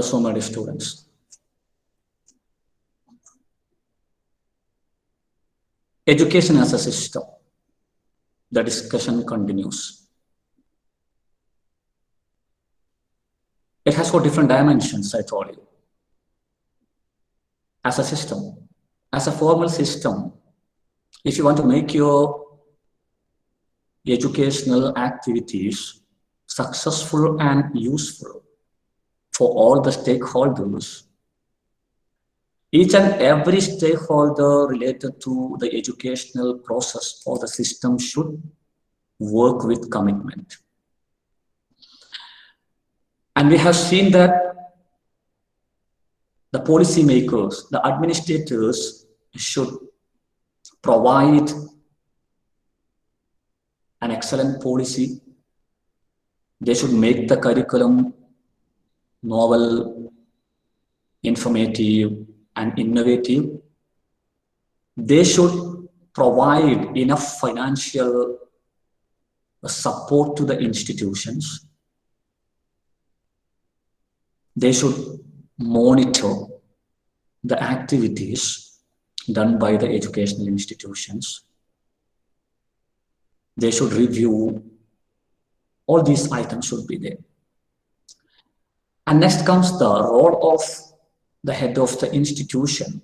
so many students. Education as a system. The discussion continues. It has got different dimensions, I told you. As a system, as a formal system, if you want to make your educational activities successful and useful for all the stakeholders, each and every stakeholder related to the educational process or the system should work with commitment. And we have seen that the policymakers, the administrators should provide an excellent policy. They should make the curriculum novel, informative, and innovative. They should provide enough financial support to the institutions. They should monitor the activities done by the educational institutions. They should review. All these items should be there. And next comes the role of the head of the institution,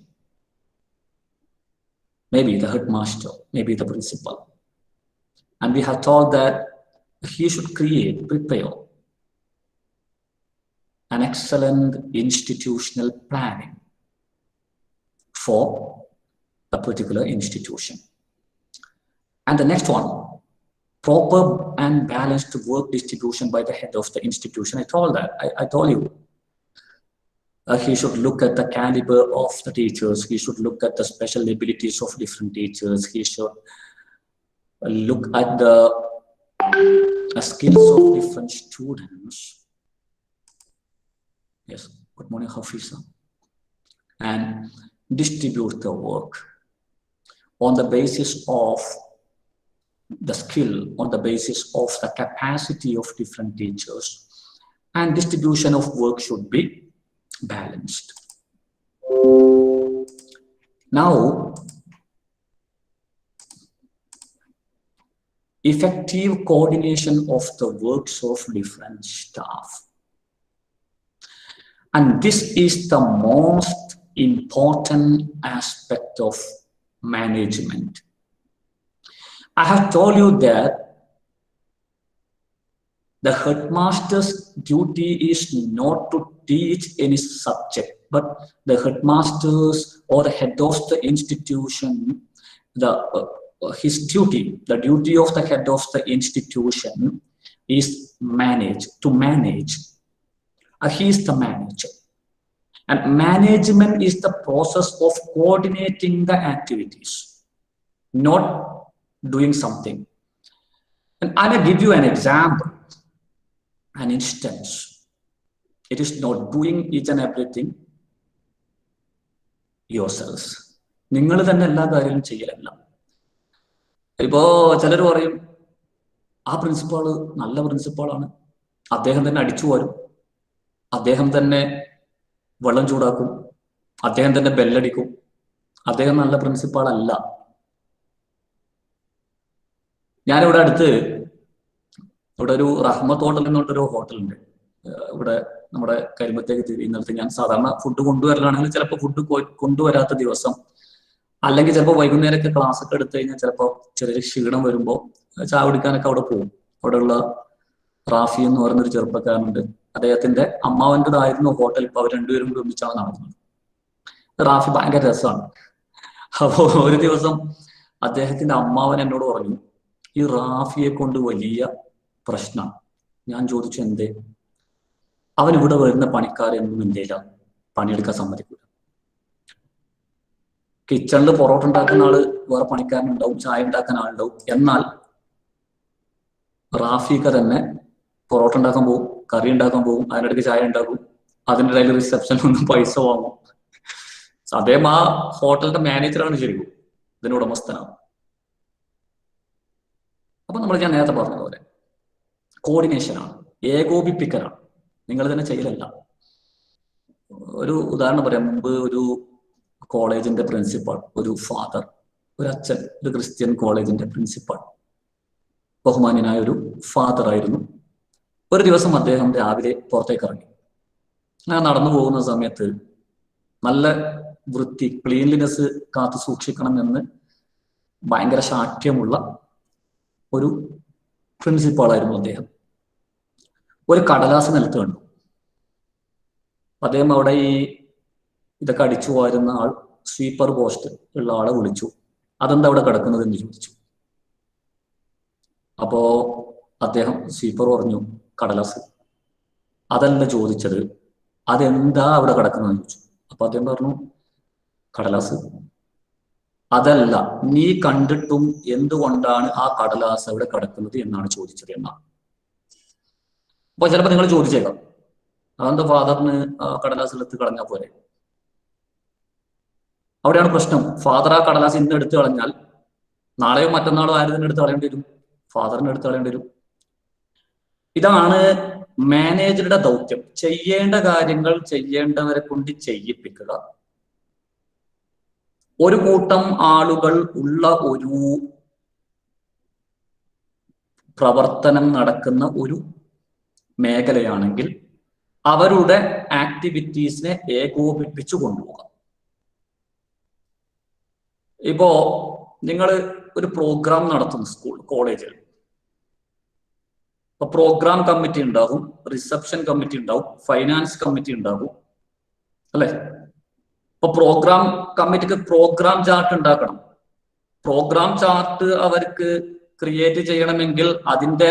maybe the headmaster, maybe the principal. And we have told that he should prepare an excellent institutional planning for a particular institution. And the next one, proper and balanced work distribution by the head of the institution. I told you. He should look at the caliber of the teachers. He should look at the special abilities of different teachers. He should look at the skills of different students. Yes, good morning, Hafiza. And distribute the work on the basis of the skill, on the basis of the capacity of different teachers. And distribution of work should be balanced. Now, effective coordination of the works of different staff. And this is the most important aspect of management. I have told you that the headmaster's duty is not to teach any subject, but the headmasters or the head of the institution, his duty, the duty of the head of the institution is to manage. He is the manager. And management is the process of coordinating the activities, not doing something. And I will give you an example, an instance. It is not doing each and everything yourselves. നിങ്ങൾ തന്നെ എല്ലാ കാര്യവും ചെയ്യലല്ല. ഇപ്പോ ചിലർ പറയും ആ principal നല്ല പ്രിൻസിപ്പാളാണ്, അദ്ദേഹം തന്നെ അടിച്ചു വരും, അദ്ദേഹം തന്നെ വെള്ളം ചൂടാക്കും, അദ്ദേഹം തന്നെ ബെല്ലടിക്കും, അദ്ദേഹം നല്ല പ്രിൻസിപ്പാൾ അല്ല. ഞാനിവിടെ അടുത്ത് ഇവിടെ ഒരു റഹ്മത്ത് ഹോട്ടൽ എന്നുള്ളൊരു ഹോട്ടലുണ്ട് ഇവിടെ നമ്മുടെ കരിമ്പത്തേക്ക്. ഇന്നലത്തെ ഞാൻ സാധാരണ ഫുഡ് കൊണ്ടുവരലാണെങ്കിൽ ചിലപ്പോൾ ഫുഡ് കൊണ്ടുവരാത്ത ദിവസം, അല്ലെങ്കിൽ ചിലപ്പോൾ വൈകുന്നേരമൊക്കെ ക്ലാസ് ഒക്കെ എടുത്തു കഴിഞ്ഞാൽ ചിലപ്പോൾ ചെറിയൊരു ക്ഷീണം വരുമ്പോൾ ചായ കുടിക്കാനൊക്കെ അവിടെ പോകും. അവിടെയുള്ള റാഫി എന്ന് പറയുന്നൊരു ചെറുപ്പക്കാരനുണ്ട്. അദ്ദേഹത്തിന്റെ അമ്മാവൻ്റെതായിരുന്നു ഹോട്ടൽ. ഇപ്പൊ അവർ രണ്ടുപേരും കൂടി ഒന്നിച്ചാണ് നടന്നത്. റാഫി ഭയങ്കര രസമാണ്. അപ്പോ ഒരു ദിവസം അദ്ദേഹത്തിന്റെ അമ്മാവൻ എന്നോട് പറഞ്ഞു, ഈ റാഫിയെ കൊണ്ട് വലിയ പ്രശ്നമാണ്. ഞാൻ ചോദിച്ചു എന്തേ? അവൻ ഇവിടെ വരുന്ന പണിക്കാരെയൊന്നും ഇന്ത്യയില്ല പണിയെടുക്കാൻ സമ്മതിക്കില്ല. കിച്ചണിൽ പൊറോട്ട ഉണ്ടാക്കുന്ന ആള് വേറെ പണിക്കാരനുണ്ടാവും, ചായ ഉണ്ടാക്കാൻ ആളുണ്ടാവും. എന്നാൽ റാഫിക്ക് തന്നെ പൊറോട്ട ഉണ്ടാക്കാൻ പോകും, കറി ഉണ്ടാക്കാൻ പോകും, അതിനിടയ്ക്ക് ചായ ഉണ്ടാക്കും, അതിൻ്റെ ഇടയിൽ റിസപ്ഷനിൽ നിന്ന് പൈസ വാങ്ങും. അദ്ദേഹം ആ ഹോട്ടലിന്റെ മാനേജറാണ് ശരിക്കും, ഇതിന്റെ ഉടമസ്ഥനാണ്. അപ്പൊ ഞാൻ നേരത്തെ പറഞ്ഞതുപോലെ കോർഡിനേഷനാണ്, ഏകോപിപ്പിക്കലാണ്, നിങ്ങൾ തന്നെ ചെയ്യലല്ല. ഒരു ഉദാഹരണം പറയാം. മുമ്പ് ഒരു കോളേജിന്റെ പ്രിൻസിപ്പാൾ, ഒരു ഫാദർ, ഒരു അച്ഛൻ, ഒരു ക്രിസ്ത്യൻ കോളേജിന്റെ പ്രിൻസിപ്പാൾ, ബഹുമാന്യനായ ഒരു ഫാദർ ആയിരുന്നു. ഒരു ദിവസം അദ്ദേഹം രാവിലെ പുറത്തേക്ക് ഇറങ്ങി. ഞാൻ നടന്നു പോകുന്ന സമയത്ത് നല്ല വൃത്തി, ക്ലീൻലിനെസ് കാത്തു സൂക്ഷിക്കണം എന്ന് ഭയങ്കര ശാഠ്യമുള്ള ഒരു പ്രിൻസിപ്പാളായിരുന്നു അദ്ദേഹം. ഒരു കടലാസ് നിലത്ത് കണ്ടു. അദ്ദേഹം അവിടെ ഇതൊക്കെ അടിച്ചു വാരുന്ന ആൾ, സ്വീപ്പർ പോസ്റ്റ് ഉള്ള ആളെ വിളിച്ചു. അതെന്താ അവിടെ കിടക്കുന്നത് എന്ന് ചോദിച്ചു. അപ്പോ അദ്ദേഹം, സ്വീപ്പർ പറഞ്ഞു, കടലാസ്. അതല്ല ചോദിച്ചത്, അതെന്താ അവിടെ കിടക്കുന്നത് ചോദിച്ചു. അപ്പൊ അദ്ദേഹം പറഞ്ഞു, കടലാസ്. അതല്ല, നീ കണ്ടിട്ടും എന്തുകൊണ്ടാണ് ആ കടലാസ് അവിടെ കിടക്കുന്നത് എന്നാണ് ചോദിച്ചത് എന്നാണ്. അപ്പൊ ചിലപ്പോ നിങ്ങൾ ചോദിച്ചേക്കാം, അതെന്താ ഫാദറിന് കടലാസ് എടുത്ത് കളഞ്ഞാൽ പോലെ? അവിടെയാണ് പ്രശ്നം. ഫാദർ ആ കടലാസ് ഇന്ന് എടുത്തു കളഞ്ഞാൽ നാളെയോ മറ്റന്നാളോ ആരും എടുത്ത് കളയേണ്ടി വരും, ഫാദറിന് എടുത്ത് കളയേണ്ടി വരും. ഇതാണ് മാനേജറുടെ ദൗത്യം. ചെയ്യേണ്ട കാര്യങ്ങൾ ചെയ്യേണ്ടവരെ കൊണ്ട് ചെയ്യിപ്പിക്കുക. ഒരു കൂട്ടം ആളുകൾ ഉള്ള ഒരു പ്രവർത്തനം നടക്കുന്ന ഒരു മേഖലയാണെങ്കിൽ അവരുടെ ആക്ടിവിറ്റീസിനെ ഏകോപിപ്പിച്ചു കൊണ്ടുപോകാം. ഇപ്പോ നിങ്ങൾ ഒരു പ്രോഗ്രാം നടത്തുന്നു സ്കൂൾ, കോളേജിൽ. അപ്പൊ പ്രോഗ്രാം കമ്മിറ്റി ഉണ്ടാകും, റിസപ്ഷൻ കമ്മിറ്റി ഉണ്ടാവും, ഫൈനാൻസ് കമ്മിറ്റി ഉണ്ടാകും, അല്ലെ? അപ്പൊ പ്രോഗ്രാം കമ്മിറ്റിക്ക് പ്രോഗ്രാം ചാർട്ട് ഉണ്ടാക്കണം. പ്രോഗ്രാം ചാർട്ട് അവർക്ക് ക്രിയേറ്റ് ചെയ്യണമെങ്കിൽ അതിന്റെ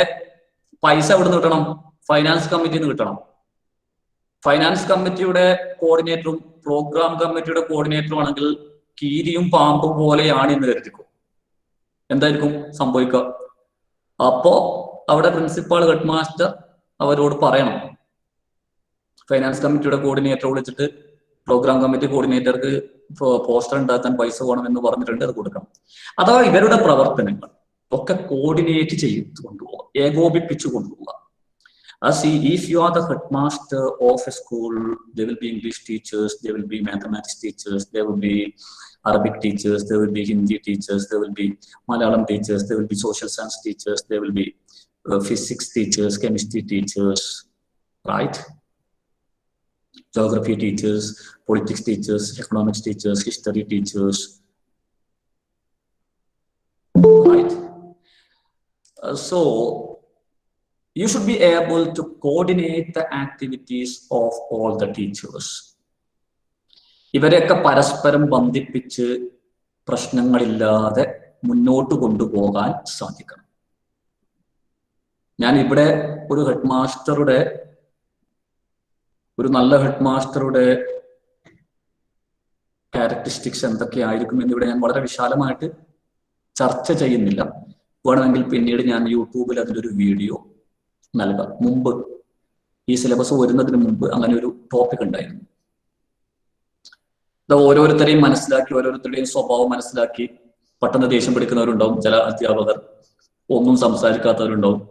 പൈസ എവിടെ നിന്ന് കിട്ടണം? ഫൈനാൻസ് കമ്മിറ്റിന്ന് കിട്ടണം. ഫൈനാൻസ് കമ്മിറ്റിയുടെ കോർഡിനേറ്ററും പ്രോഗ്രാം കമ്മിറ്റിയുടെ കോർഡിനേറ്ററും ആണെങ്കിൽ കീരിയും പാമ്പും പോലെയാണ് എന്ന് കരുതിക്കും. എന്തായിരിക്കും സംഭവിക്കുക? അപ്പോ അവിടെ പ്രിൻസിപ്പാൾ, ഹെഡ് മാസ്റ്റർ അവരോട് പറയണം, ഫൈനാൻസ് കമ്മിറ്റിയുടെ കോർഡിനേറ്റർ വിളിച്ചിട്ട് പ്രോഗ്രാം കമ്മിറ്റി കോർഡിനേറ്റർക്ക് പോസ്റ്റർ ഉണ്ടാക്കാൻ പൈസ വേണം എന്ന് പറഞ്ഞിട്ടുണ്ട്, അത് കൊടുക്കണം. അഥവാ ഇവരുടെ പ്രവർത്തനങ്ങൾ ഒക്കെ കോർഡിനേറ്റ് ചെയ്ത് കൊണ്ടുപോകുക, ഏകോപിപ്പിച്ചു കൊണ്ടുപോകുക. See, if you are the headmaster of a school, there will be English teachers, there will be mathematics teachers, there will be Arabic teachers, there will be Hindi teachers, there will be Malayalam teachers, there will be social science teachers, there will be physics teachers, chemistry teachers, right? Geography teachers, politics teachers, economics teachers, history teachers, right? So you should be able to coordinate the activities of all the teachers. ഇവരെയൊക്കെ പരസ്പരം ബന്ധിപ്പിച്ച് പ്രശ്നങ്ങളില്ലാതെ മുന്നോട്ട് കൊണ്ടുപോകാൻ സാധിക്കണം. ഞാൻ ഇവിടെ ഒരു head മാസ്റ്ററുടെ, ഒരു നല്ല ഹെഡ് മാസ്റ്ററുടെ ക്യാരക്ടറിസ്റ്റിക്സ് എന്തൊക്കെയായിരിക്കും എന്നിവിടെ ഞാൻ വളരെ വിശാലമായിട്ട് ചർച്ച ചെയ്യുന്നില്ല. വേണമെങ്കിൽ പിന്നീട് ഞാൻ യൂട്യൂബിൽ അതിലൊരു വീഡിയോ നൽകാം. മുമ്പ് ഈ സിലബസ് വരുന്നതിന് മുമ്പ് അങ്ങനെ ഒരു ടോപ്പിക് ഉണ്ടായിരുന്നു. ഓരോരുത്തരെയും മനസ്സിലാക്കി, ഓരോരുത്തരുടെയും സ്വഭാവം മനസ്സിലാക്കി പെട്ടെന്ന് ദേഷ്യം പിടിക്കുന്നവരുണ്ടാവും, ചില അധ്യാപകർ ഒന്നും സംസാരിക്കാത്തവരുണ്ടാവും,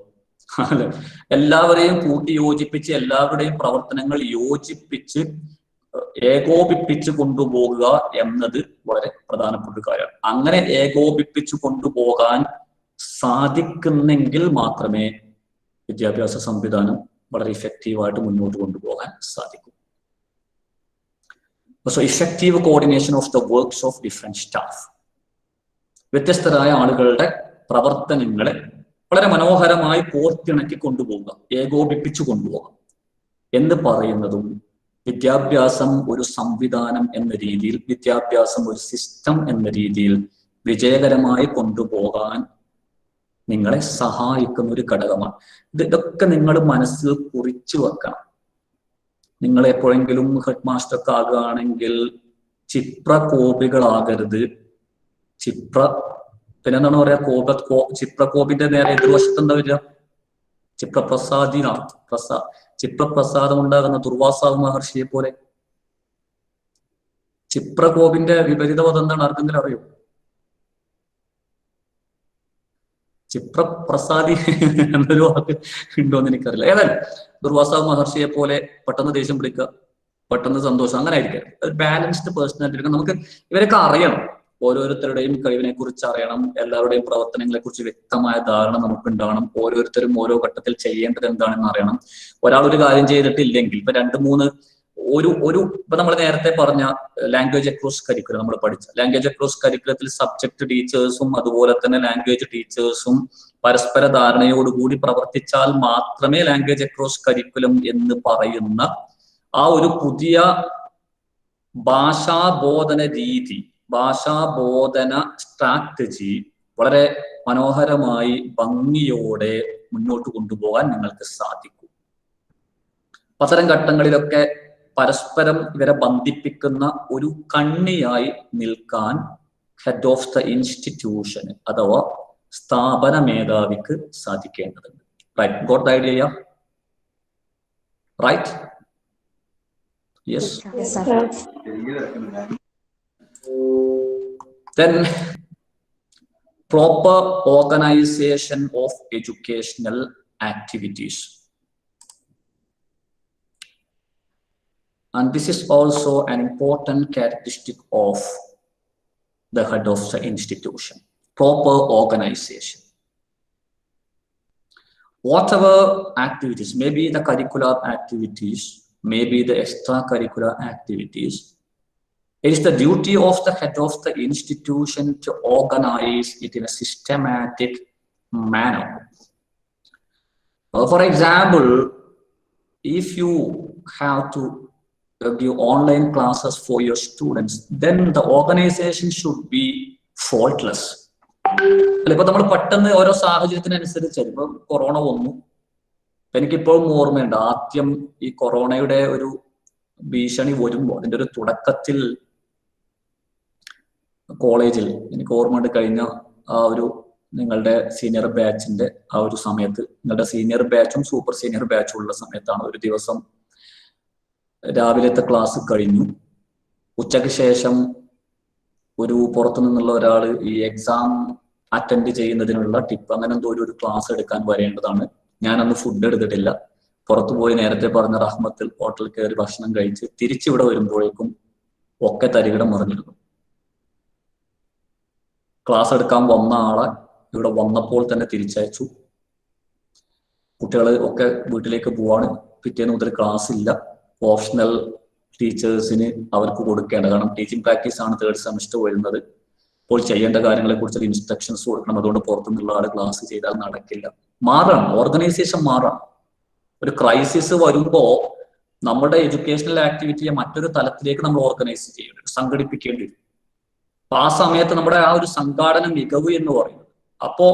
അല്ലെ? എല്ലാവരെയും കൂട്ടി യോജിപ്പിച്ച് എല്ലാവരുടെയും പ്രവർത്തനങ്ങൾ യോജിപ്പിച്ച് ഏകോപിപ്പിച്ച് കൊണ്ടുപോകുക എന്നത് വളരെ പ്രധാനപ്പെട്ട ഒരു കാര്യമാണ്. അങ്ങനെ ഏകോപിപ്പിച്ചു കൊണ്ടുപോകാൻ സാധിക്കുന്നെങ്കിൽ മാത്രമേ വിദ്യാഭ്യാസ സംവിധാനം വളരെ ഇഫക്റ്റീവായിട്ട് മുന്നോട്ട് കൊണ്ടുപോകാൻ സാധിക്കും. So effective coordination of the works of different staff. വ്യത്യസ്തരായ ആളുകളുടെ പ്രവർത്തനങ്ങളെ വളരെ മനോഹരമായി കോർത്തിണക്കി കൊണ്ടുപോകുക, ഏകോപിപ്പിച്ചു കൊണ്ടുപോകുക എന്ന് പറയുന്നതും വിദ്യാഭ്യാസം ഒരു സംവിധാനം എന്ന രീതിയിൽ, വിദ്യാഭ്യാസം ഒരു സിസ്റ്റം എന്ന രീതിയിൽ വിജയകരമായി കൊണ്ടുപോകാൻ നിങ്ങളെ സഹായിക്കുന്ന ഒരു ഘടകമാണ്. ഇതൊക്കെ നിങ്ങൾ മനസ്സിൽ കുറിച്ചു വെക്കണം. നിങ്ങൾ എപ്പോഴെങ്കിലും ഹെഡ് മാസ്റ്റർ ഒക്കെ ആകുകയാണെങ്കിൽ ചിത്രകോപികളാകരുത്. പിന്നെന്താണ് പറയാ, ചിത്രകോപിന്റെ നേരെ എതിർവശത്ത് എന്താ വരിക? ചിത്രപ്രസാദം ഉണ്ടാകുന്ന ദുർവാസാവ് മഹർഷിയെ പോലെ. ചിത്രകോപിന്റെ വിപരീത പദം എന്താണ്? ആർക്കെങ്കിലും അറിയോ? ചിത്രപ്രസാദി എന്നൊരു വാക്ക് ഉണ്ടോന്ന് എനിക്കറിയില്ല. ഏതായാലും ദുർവാസാവ് മഹർഷിയെ പോലെ പെട്ടെന്ന് ദേഷ്യം പിടിക്കുക, പെട്ടെന്ന് സന്തോഷം, അങ്ങനെ ആയിരിക്കും. ഒരു ബാലൻസ്ഡ് പേഴ്സണാലിറ്റി. നമുക്ക് ഇവരൊക്കെ അറിയണം, ഓരോരുത്തരുടെയും കഴിവിനെ കുറിച്ച് അറിയണം, എല്ലാവരുടെയും പ്രവർത്തനങ്ങളെ കുറിച്ച് വ്യക്തമായ ധാരണ നമുക്ക് ഉണ്ടാവണം, ഓരോരുത്തരും ഓരോ ഘട്ടത്തിൽ ചെയ്യേണ്ടത് എന്താണെന്ന് അറിയണം. ഒരാൾ ഒരു കാര്യം ചെയ്തിട്ടില്ലെങ്കിൽ ഇപ്പൊ ഇപ്പൊ നമ്മൾ നേരത്തെ പറഞ്ഞ ലാംഗ്വേജ് അക്രോസ് കരിക്കുലം നമ്മൾ പഠിച്ച ലാംഗ്വേജ് അക്രോസ് കരിക്കുലത്തിൽ സബ്ജക്ട് ടീച്ചേഴ്സും അതുപോലെ തന്നെ ലാംഗ്വേജ് ടീച്ചേഴ്സും പരസ്പര ധാരണയോടുകൂടി പ്രവർത്തിച്ചാൽ മാത്രമേ ലാംഗ്വേജ് അക്രോസ് കരിക്കുലം എന്ന് പറയുന്ന ആ ഒരു പുതിയ ഭാഷാബോധന രീതി, ഭാഷാബോധന സ്ട്രാറ്റജി വളരെ മനോഹരമായി ഭംഗിയോടെ മുന്നോട്ട് കൊണ്ടുപോകാൻ നിങ്ങൾക്ക് സാധിക്കും. അത്തരം ഘട്ടങ്ങളിലൊക്കെ പരസ്പരം ഇവരെ ബന്ധിപ്പിക്കുന്ന ഒരു കണ്ണിയായി നിൽക്കാൻ ഹെഡ് ഓഫ് ദ ഇൻസ്റ്റിറ്റ്യൂഷൻ അഥവാ സ്ഥാപന മേധാവിക്ക് സാധിക്കേണ്ടതുണ്ട്. Right, got the idea? Right? Yes. Then proper organization of educational activities. And this is also an important characteristic of the head of the institution. Proper organization. Whatever activities, maybe the curricular activities, maybe the extracurricular activities, it is the duty of the head of the institution to organize it in a systematic manner. For example, if you have to give online classes for your students, then the organization should be faultless. ഇപ്പൊ നമ്മൾ പെട്ടെന്ന് ഓരോ സാഹചര്യത്തിനനുസരിച്ച് ഇപ്പൊ corona വന്നു. എനിക്കിപ്പോഴും ഓർമ്മയുണ്ട്, ആദ്യം ഈ കൊറോണയുടെ ഒരു ഭീഷണി വരുമ്പോൾ അതിന്റെ ഒരു തുടക്കത്തിൽ കോളേജിൽ എനിക്ക് ഓർമ്മയുണ്ട്, കഴിഞ്ഞ ആ ഒരു നിങ്ങളുടെ സീനിയർ ബാച്ചിന്റെ ആ ഒരു സമയത്ത്, നിങ്ങളുടെ സീനിയർ ബാച്ചും സൂപ്പർ സീനിയർ ബാച്ചും ഉള്ള സമയത്താണ് ഒരു ദിവസം രാവിലത്തെ ക്ലാസ് കഴിഞ്ഞു, ഉച്ചയ്ക്ക് ശേഷം ഒരു പുറത്തു നിന്നുള്ള ഒരാൾ ഈ എക്സാം അറ്റൻഡ് ചെയ്യുന്നതിനുള്ള ടിപ്പ് അങ്ങനെ എന്തോ ഒരു ക്ലാസ് എടുക്കാൻ വരേണ്ടതാണ്. ഞാൻ അന്ന് ഫുഡ് എടുത്തിട്ടില്ല, പുറത്തു പോയി നേരത്തെ പറഞ്ഞ റഹ്മത്തിൽ ഹോട്ടലിൽ കയറി ഭക്ഷണം കഴിച്ച് തിരിച്ചിവിടെ വരുമ്പോഴേക്കും ഒക്കെ തരികിടം മറിഞ്ഞിരുന്നു. ക്ലാസ് എടുക്കാൻ വന്ന ആളെ ഇവിടെ വന്നപ്പോൾ തന്നെ തിരിച്ചയച്ചു. കുട്ടികൾ ഒക്കെ വീട്ടിലേക്ക് പോവാണ്. പിറ്റേന്ന് മുതൽ ക്ലാസ് ഇല്ല. ഓപ്ഷണൽ ടീച്ചേഴ്സിന് അവർക്ക് കൊടുക്കേണ്ട, കാരണം ടീച്ചിങ് പ്രാക്ടീസ് ആണ് തേർഡ് സെമസ്റ്റർ വരുന്നത്, അപ്പോൾ ചെയ്യേണ്ട കാര്യങ്ങളെ കുറിച്ച് ഇൻസ്ട്രക്ഷൻസ് കൊടുക്കണം. അതുകൊണ്ട് പുറത്തുനിന്നുള്ള ആൾ ക്ലാസ് ചെയ്താൽ നടക്കില്ല. മാറണം, ഓർഗനൈസേഷൻ മാറണം. ഒരു ക്രൈസിസ് വരുമ്പോ നമ്മുടെ എഡ്യൂക്കേഷണൽ ആക്ടിവിറ്റിയെ മറ്റൊരു തലത്തിലേക്ക് നമ്മൾ ഓർഗനൈസ് ചെയ്യേണ്ടി വരും, സംഘടിപ്പിക്കേണ്ടി വരും. അപ്പൊ ആ സമയത്ത് നമ്മുടെ ആ ഒരു സംഘാടന മികവ് എന്ന് പറയുന്നത്, അപ്പോ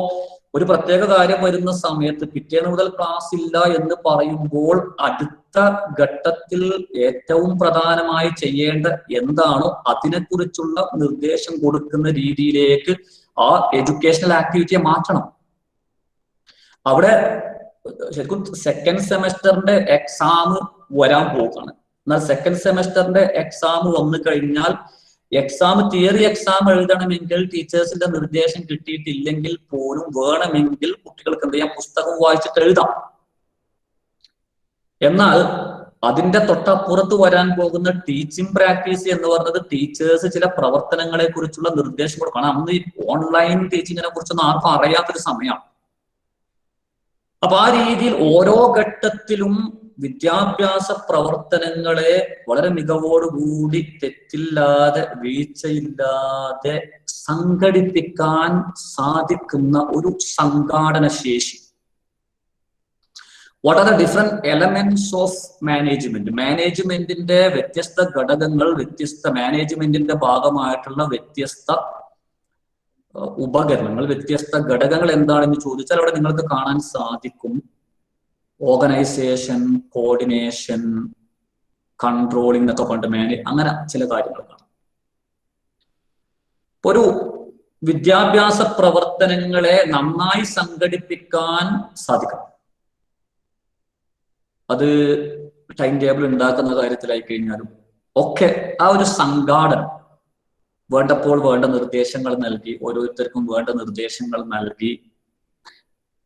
ഒരു പ്രത്യേക കാര്യം വരുന്ന സമയത്ത് പിറ്റേന്ന് മുതൽ ക്ലാസ് ഇല്ല എന്ന് പറയുമ്പോൾ അടുത്ത ഘട്ടത്തിൽ ഏറ്റവും പ്രധാനമായി ചെയ്യേണ്ട എന്താണോ അതിനെക്കുറിച്ചുള്ള നിർദ്ദേശം കൊടുക്കുന്ന രീതിയിലേക്ക് ആ എഡ്യൂക്കേഷണൽ ആക്ടിവിറ്റിയെ മാറ്റണം. അവിടെ ശരിക്കും സെക്കൻഡ് സെമസ്റ്ററിന്റെ എക്സാം വരാൻ പോവുകയാണ്. എന്നാൽ സെക്കൻഡ് സെമസ്റ്ററിന്റെ എക്സാം വന്നു കഴിഞ്ഞാൽ തിയറി എക്സാം എഴുതണമെങ്കിൽ ടീച്ചേഴ്സിന്റെ നിർദ്ദേശം കിട്ടിയിട്ടില്ലെങ്കിൽ പോലും വേണമെങ്കിൽ കുട്ടികൾക്ക് എന്ത് ചെയ്യാം, പുസ്തകം വായിച്ചിട്ട് എഴുതാം. എന്നാൽ അതിന്റെ തൊട്ടപ്പുറത്ത് വരാൻ പോകുന്ന ടീച്ചിങ് പ്രാക്ടീസ് എന്ന് പറഞ്ഞത് ടീച്ചേഴ്സ് ചില പ്രവർത്തനങ്ങളെ കുറിച്ചുള്ള നിർദ്ദേശം കൊടുക്കണം. അന്ന് ഈ ഓൺലൈൻ ടീച്ചിങ്ങിനെ കുറിച്ചൊന്നും ആർക്കും അറിയാത്തൊരു സമയമാണ്. അപ്പൊ ആ രീതിയിൽ ഓരോ ഘട്ടത്തിലും വിദ്യാഭ്യാസ പ്രവർത്തനങ്ങളെ വളരെ മികവോടുകൂടി തെറ്റില്ലാതെ വീഴ്ചയില്ലാതെ സംഘടിപ്പിക്കാൻ സാധിക്കുന്ന ഒരു സംഘാടന ശേഷി. What are the different elements of management? മാനേജ്മെന്റിന്റെ വ്യത്യസ്ത ഘടകങ്ങൾ, മാനേജ്മെന്റിന്റെ ഭാഗമായിട്ടുള്ള വ്യത്യസ്ത ഉപകരണങ്ങൾ, വ്യത്യസ്ത ഘടകങ്ങൾ എന്താണെന്ന് ചോദിച്ചാൽ അവിടെ നിങ്ങൾക്ക് കാണാൻ സാധിക്കും. ഓർഗനൈസേഷൻ, കോർഡിനേഷൻ, കൺട്രോളിംഗ് എന്നൊക്കെ പറഞ്ഞിട്ട് അങ്ങനെ ചില കാര്യങ്ങൾ കാണാം. ഒരു വിദ്യാഭ്യാസ പ്രവർത്തനങ്ങളെ നന്നായി സംഘടിപ്പിക്കാൻ സാധിക്കണം. അത് ടൈം ടേബിൾ ഉണ്ടാക്കുന്ന കാര്യത്തിലായി കഴിഞ്ഞാലും ഒക്കെ ആ ഒരു സംഘാടനം വേണ്ടപ്പോൾ വേണ്ട നിർദ്ദേശങ്ങൾ നൽകി, ഓരോരുത്തർക്കും വേണ്ട നിർദ്ദേശങ്ങൾ നൽകി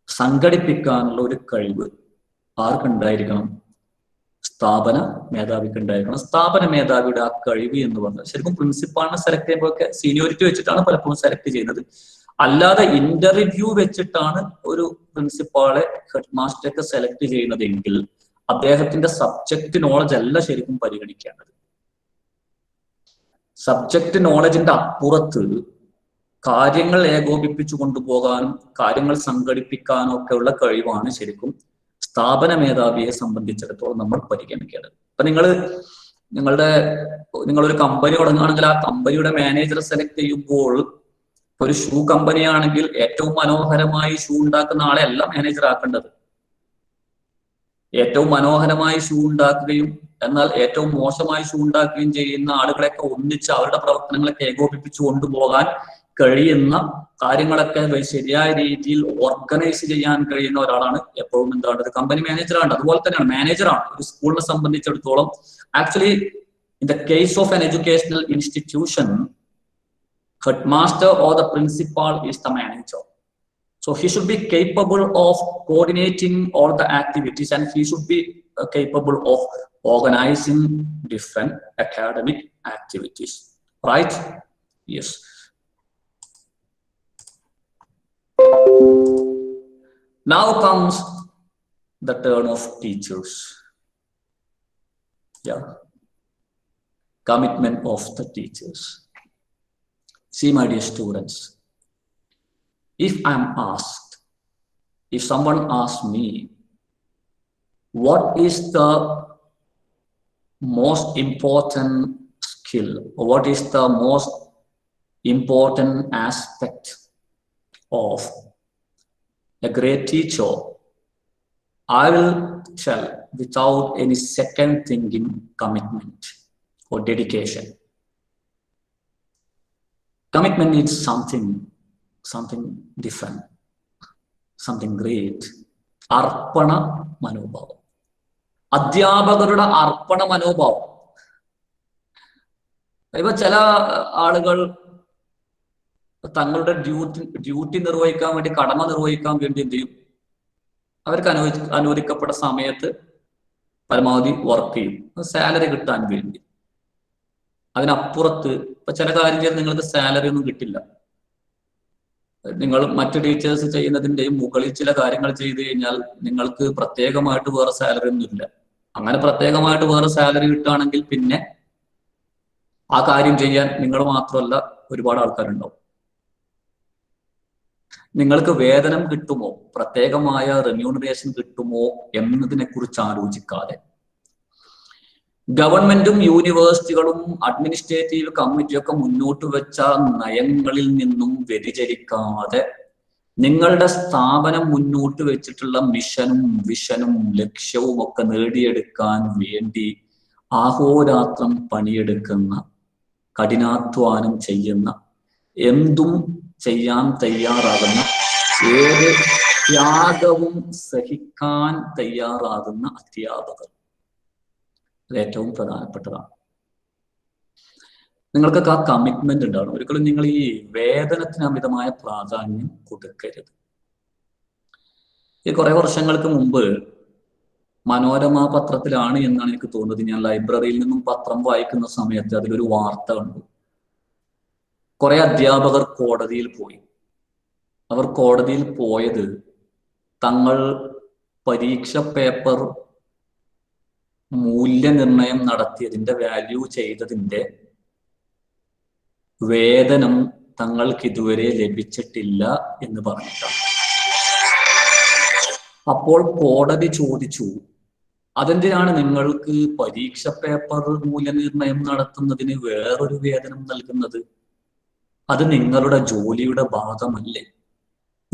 സംഘടിപ്പിക്കാനുള്ള ഒരു കഴിവ് ആർക്കുണ്ടായിരിക്കണം? സ്ഥാപന മേധാവിക്ക് ഉണ്ടായിരിക്കണം. സ്ഥാപന മേധാവിയുടെ ആ കഴിവ് എന്ന് പറഞ്ഞാൽ ശരിക്കും പ്രിൻസിപ്പാളിനെ സെലക്ട് ചെയ്യുമ്പോഴൊക്കെ സീനിയോറിറ്റി വെച്ചിട്ടാണ് പലപ്പോഴും സെലക്ട് ചെയ്യുന്നത്. അല്ലാതെ ഇന്റർവ്യൂ വെച്ചിട്ടാണ് ഒരു പ്രിൻസിപ്പാളെ ഹെഡ് മാസ്റ്റർക്ക് സെലക്ട് ചെയ്യുന്നതെങ്കിൽ അദ്ദേഹത്തിന്റെ സബ്ജക്ട് നോളജ് അല്ല ശരിക്കും പരിഗണിക്കേണ്ടത്. സബ്ജക്ട് നോളജിന്റെ അപ്പുറത്ത് കാര്യങ്ങൾ ഏകോപിപ്പിച്ചു കൊണ്ടുപോകാനും കാര്യങ്ങൾ സംഘടിപ്പിക്കാനും ഒക്കെ ഉള്ള കഴിവാണ് ശരിക്കും സ്ഥാപന മേധാവിയെ സംബന്ധിച്ചിടത്തോളം നമ്മൾ പരിഗണിക്കേണ്ടത്. ഇപ്പൊ നിങ്ങളൊരു കമ്പനി തുടങ്ങുകയാണെങ്കിൽ ആ കമ്പനിയുടെ മാനേജറെ സെലക്ട് ചെയ്യുമ്പോൾ ഒരു ഷൂ കമ്പനി ആണെങ്കിൽ ഏറ്റവും മനോഹരമായി ഷൂ ഉണ്ടാക്കുന്ന ആളെ അല്ല മാനേജർ ആക്കേണ്ടത്. ഏറ്റവും മനോഹരമായി ഷൂ ഉണ്ടാക്കുകയും എന്നാൽ ഏറ്റവും മോശമായി ഷൂ ഉണ്ടാക്കുകയും ചെയ്യുന്ന ആളുകളെയൊക്കെ ഒന്നിച്ച് അവരുടെ പ്രവർത്തനങ്ങളൊക്കെ ഏകോപിപ്പിച്ചു കൊണ്ടുപോകാൻ കഴിയുന്ന കാര്യങ്ങളൊക്കെ ശരിയായ രീതിയിൽ ഓർഗനൈസ് ചെയ്യാൻ കഴിയുന്ന ഒരാളാണ് എപ്പോഴും എന്താണ് ഒരു കമ്പനി മാനേജറാണ്. അതുപോലെ തന്നെയാണ് മാനേജറാണ് ഒരു സ്കൂളിനെ സംബന്ധിച്ചിടത്തോളം. Actually in the case of N educational institution, headmaster or the principal is the manager. So he should be capable of coordinating all the activities and he should be capable of organizing different academic activities. Right? Yes. Now comes the turn of teachers. Yeah. Commitment of the teachers. See, my dear students, if someone asks me, what is the most important skill or what is the most important aspect of a great teacher, I will tell without any second thinking, commitment or dedication. Commitment needs something different, something great. അർപ്പണ മനോഭാവം, അധ്യാപകരുടെ അർപ്പണ മനോഭാവം. ഇപ്പൊ ചില ആളുകൾ തങ്ങളുടെ duty നിർവഹിക്കാൻ വേണ്ടി, കടമ നിർവഹിക്കാൻ വേണ്ടി എന്ത് ചെയ്യും, അവർക്ക് അനുവദിക്കപ്പെട്ട സമയത്ത് പരമാവധി വർക്ക് ചെയ്യും, സാലറി കിട്ടാൻ വേണ്ടി. അതിനപ്പുറത്ത് ഇപ്പൊ ചില കാര്യം ചെയ്ത് നിങ്ങൾക്ക് സാലറി ഒന്നും കിട്ടില്ല. നിങ്ങൾ മറ്റു ടീച്ചേഴ്സ് ചെയ്യുന്നതിന്റെയും മുകളിൽ ചില കാര്യങ്ങൾ ചെയ്തു കഴിഞ്ഞാൽ നിങ്ങൾക്ക് പ്രത്യേകമായിട്ട് വേറെ സാലറി ഒന്നും ഇല്ല. അങ്ങനെ പ്രത്യേകമായിട്ട് വേറെ സാലറി കിട്ടുകയാണെങ്കിൽ പിന്നെ ആ കാര്യം ചെയ്യാൻ നിങ്ങൾ മാത്രമല്ല ഒരുപാട് ആൾക്കാരുണ്ടാവും. നിങ്ങൾക്ക് വേതനം കിട്ടുമോ, പ്രത്യേകമായ റെമ്യൂണറേഷൻ കിട്ടുമോ എന്നതിനെ കുറിച്ച് ആലോചിക്കാതെ ഗവൺമെന്റും യൂണിവേഴ്സിറ്റികളും അഡ്മിനിസ്ട്രേറ്റീവ് കമ്മിറ്റിയൊക്കെ മുന്നോട്ട് വെച്ച നയങ്ങളിൽ നിന്നും വ്യതിചലിക്കാതെ നിങ്ങളുടെ സ്ഥാപനം മുന്നോട്ട് വെച്ചിട്ടുള്ള മിഷനും വിഷനും ലക്ഷ്യവും ഒക്കെ നേടിയെടുക്കാൻ വേണ്ടി ആഹോരാത്രം പണിയെടുക്കുന്ന, കഠിനാധ്വാനം ചെയ്യുന്ന, എന്തും ചെയ്യാൻ തയ്യാറാകുന്ന, ഏത് ത്യാഗവും സഹിക്കാൻ തയ്യാറാകുന്ന അധ്യാപകർ, അത് ഏറ്റവും പ്രധാനപ്പെട്ടതാണ്. നിങ്ങൾക്കൊക്കെ ആ കമ്മിറ്റ്മെന്റ് ഉണ്ടാവണം. ഒരിക്കലും നിങ്ങൾ ഈ വേതനത്തിന് അമിതമായ പ്രാധാന്യം കൊടുക്കരുത്. ഈ കുറെ വർഷങ്ങൾക്ക് മുമ്പ് മനോരമ പത്രത്തിലാണ് എന്നാണ് എനിക്ക് തോന്നുന്നത്, ഞാൻ ലൈബ്രറിയിൽ നിന്നും പത്രം വായിക്കുന്ന സമയത്ത് അതിലൊരു വാർത്ത കണ്ടു. കുറെ അധ്യാപകർ കോടതിയിൽ പോയി. അവർ കോടതിയിൽ പോയത് തങ്ങൾ പരീക്ഷ പേപ്പർ മൂല്യനിർണയം നടത്തിയതിന്റെ, വാല്യൂ ചെയ്തതിന്റെ വേതനം തങ്ങൾക്ക് ഇതുവരെ ലഭിച്ചിട്ടില്ല എന്ന് പറഞ്ഞിട്ടാണ്. അപ്പോൾ കോടതി ചോദിച്ചു, അതെന്തിനാണ് നിങ്ങൾക്ക് പരീക്ഷ പേപ്പർ മൂല്യനിർണയം നടത്തുന്നതിന് വേറൊരു വേതനം നൽകുന്നത്? അത് നിങ്ങളുടെ ജോലിയുടെ ഭാഗമല്ലേ?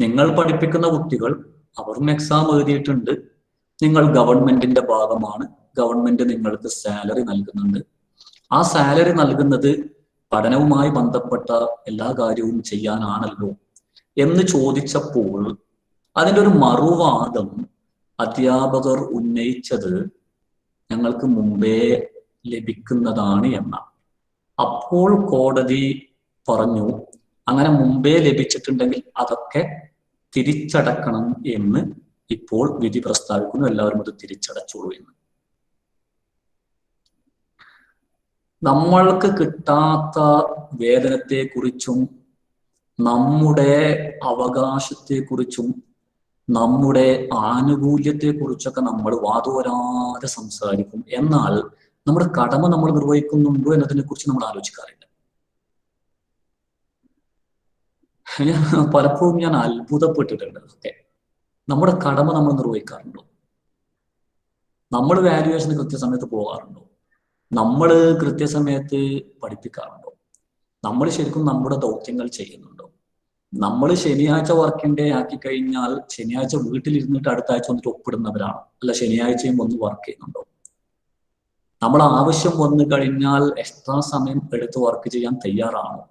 നിങ്ങൾ പഠിപ്പിക്കുന്ന കുട്ടികൾ അവരും എക്സാം എഴുതിയിട്ടുണ്ട്, നിങ്ങൾ ഗവൺമെന്റിന്റെ ഭാഗമാണ്, ഗവൺമെന്റ് നിങ്ങൾക്ക് സാലറി നൽകുന്നുണ്ട്. ആ സാലറി നൽകുന്നത് പഠനവുമായി ബന്ധപ്പെട്ട എല്ലാ കാര്യവും ചെയ്യാനാണല്ലോ എന്ന് ചോദിച്ചപ്പോൾ അതിൻ്റെ ഒരു മറുവാദം അധ്യാപകർ ഉന്നയിച്ചത് ഞങ്ങൾക്ക് മുമ്പേ ലഭിക്കുന്നതാണ് എന്നാണ്. അപ്പോൾ കോടതി പറഞ്ഞു, അങ്ങനെ മുമ്പേ ലഭിച്ചിട്ടുണ്ടെങ്കിൽ അതൊക്കെ തിരിച്ചടക്കണം എന്ന് ഇപ്പോൾ വിധി പ്രസ്താവിക്കുന്നു, എല്ലാവരും അത് തിരിച്ചടച്ചോളൂ എന്ന്. നമ്മൾക്ക് കിട്ടാത്ത വേതനത്തെക്കുറിച്ചും നമ്മുടെ അവകാശത്തെക്കുറിച്ചും നമ്മുടെ ആനുകൂല്യത്തെക്കുറിച്ചൊക്കെ നമ്മൾ വാതോരാതെ സംസാരിക്കും. എന്നാൽ നമ്മുടെ കടമ നമ്മൾ നിർവഹിക്കുന്നുണ്ടോ എന്നതിനെ കുറിച്ച് നമ്മൾ ആലോചിക്കാറില്ല. പലപ്പോഴും ഞാൻ അത്ഭുതപ്പെട്ടിട്ടുണ്ട്. ഓക്കെ, നമ്മുടെ കടമ നമ്മൾ നിർവഹിക്കാറുണ്ടോ? നമ്മൾ വാല്യുവേഷന് കൃത്യസമയത്ത് പോകാറുണ്ടോ? നമ്മൾ കൃത്യസമയത്ത് പഠിപ്പിക്കാറുണ്ടോ? നമ്മൾ ശരിക്കും നമ്മുടെ ദൗത്യങ്ങൾ ചെയ്യുന്നുണ്ടോ? നമ്മൾ ശനിയാഴ്ച വർക്കിംഗ് ഡേ ആക്കി കഴിഞ്ഞാൽ ശനിയാഴ്ച വീട്ടിലിരുന്നിട്ട് അടുത്ത ആഴ്ച വന്നിട്ട് ഒപ്പിടുന്നവരാണ്, അല്ല ശനിയാഴ്ചയും വന്ന് വർക്ക് ചെയ്യുന്നുണ്ടോ? നമ്മൾ ആവശ്യം വന്നു കഴിഞ്ഞാൽ എക്സ്ട്രാ സമയം എടുത്ത് വർക്ക് ചെയ്യാൻ തയ്യാറാണോ?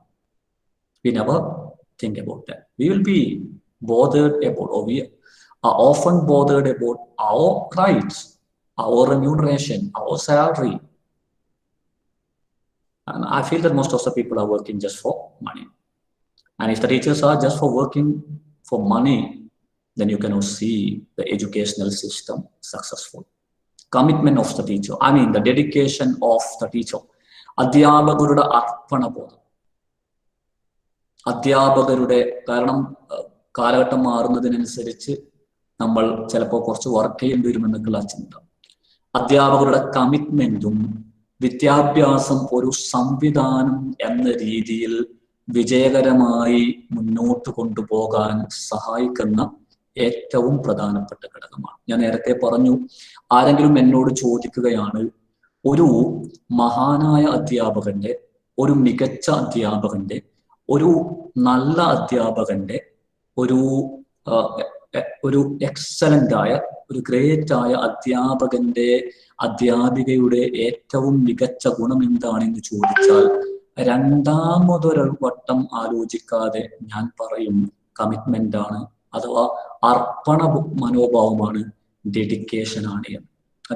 We never think about that. We will be bothered about, or we are often bothered about our rights, our remuneration, our salary. And I feel that most of the people are working just for money. And if the teachers are just for working for money, then you cannot see the educational system successful. Commitment of the teacher, I mean the dedication of the teacher. അധ്യാപകരുടെ അർപ്പണബോധം, അധ്യാപകരുടെ, കാരണം കാലഘട്ടം മാറുന്നതിനനുസരിച്ച് നമ്മൾ ചിലപ്പോൾ കുറച്ച് work ചെയ്യേണ്ടി വരുമെന്നൊക്കെയുള്ള ചിന്ത. അധ്യാപകരുടെ കമ്മിറ്റ്മെന്റും വിദ്യാഭ്യാസം ഒരു സംവിധാനം എന്ന രീതിയിൽ വിജയകരമായി മുന്നോട്ട് കൊണ്ടുപോകാൻ സഹായിക്കുന്ന ഏറ്റവും പ്രധാനപ്പെട്ട ഘടകമാണ്. ഞാൻ നേരത്തെ പറഞ്ഞു, ആരെങ്കിലും എന്നോട് ചോദിക്കുകയാണ്, ഒരു മഹാനായ അധ്യാപകന്റെ, ഒരു മികച്ച അധ്യാപകന്റെ, ഒരു നല്ല അധ്യാപകന്റെ, ഒരു എക്സലന്റ് ആയ, ഒരു ഗ്രേറ്റ് ആയ അധ്യാപകന്റെ, അധ്യാപികയുടെ ഏറ്റവും മികച്ച ഗുണം എന്താണെന്ന് ചോദിച്ചാൽ രണ്ടാമതൊരു വട്ടം ആലോചിക്കാതെ ഞാൻ പറയും കമ്മിറ്റ്മെന്റ് ആണ്, അഥവാ അർപ്പണ മനോഭാവമാണ്, ഡെഡിക്കേഷൻ ആണ് എന്ന്.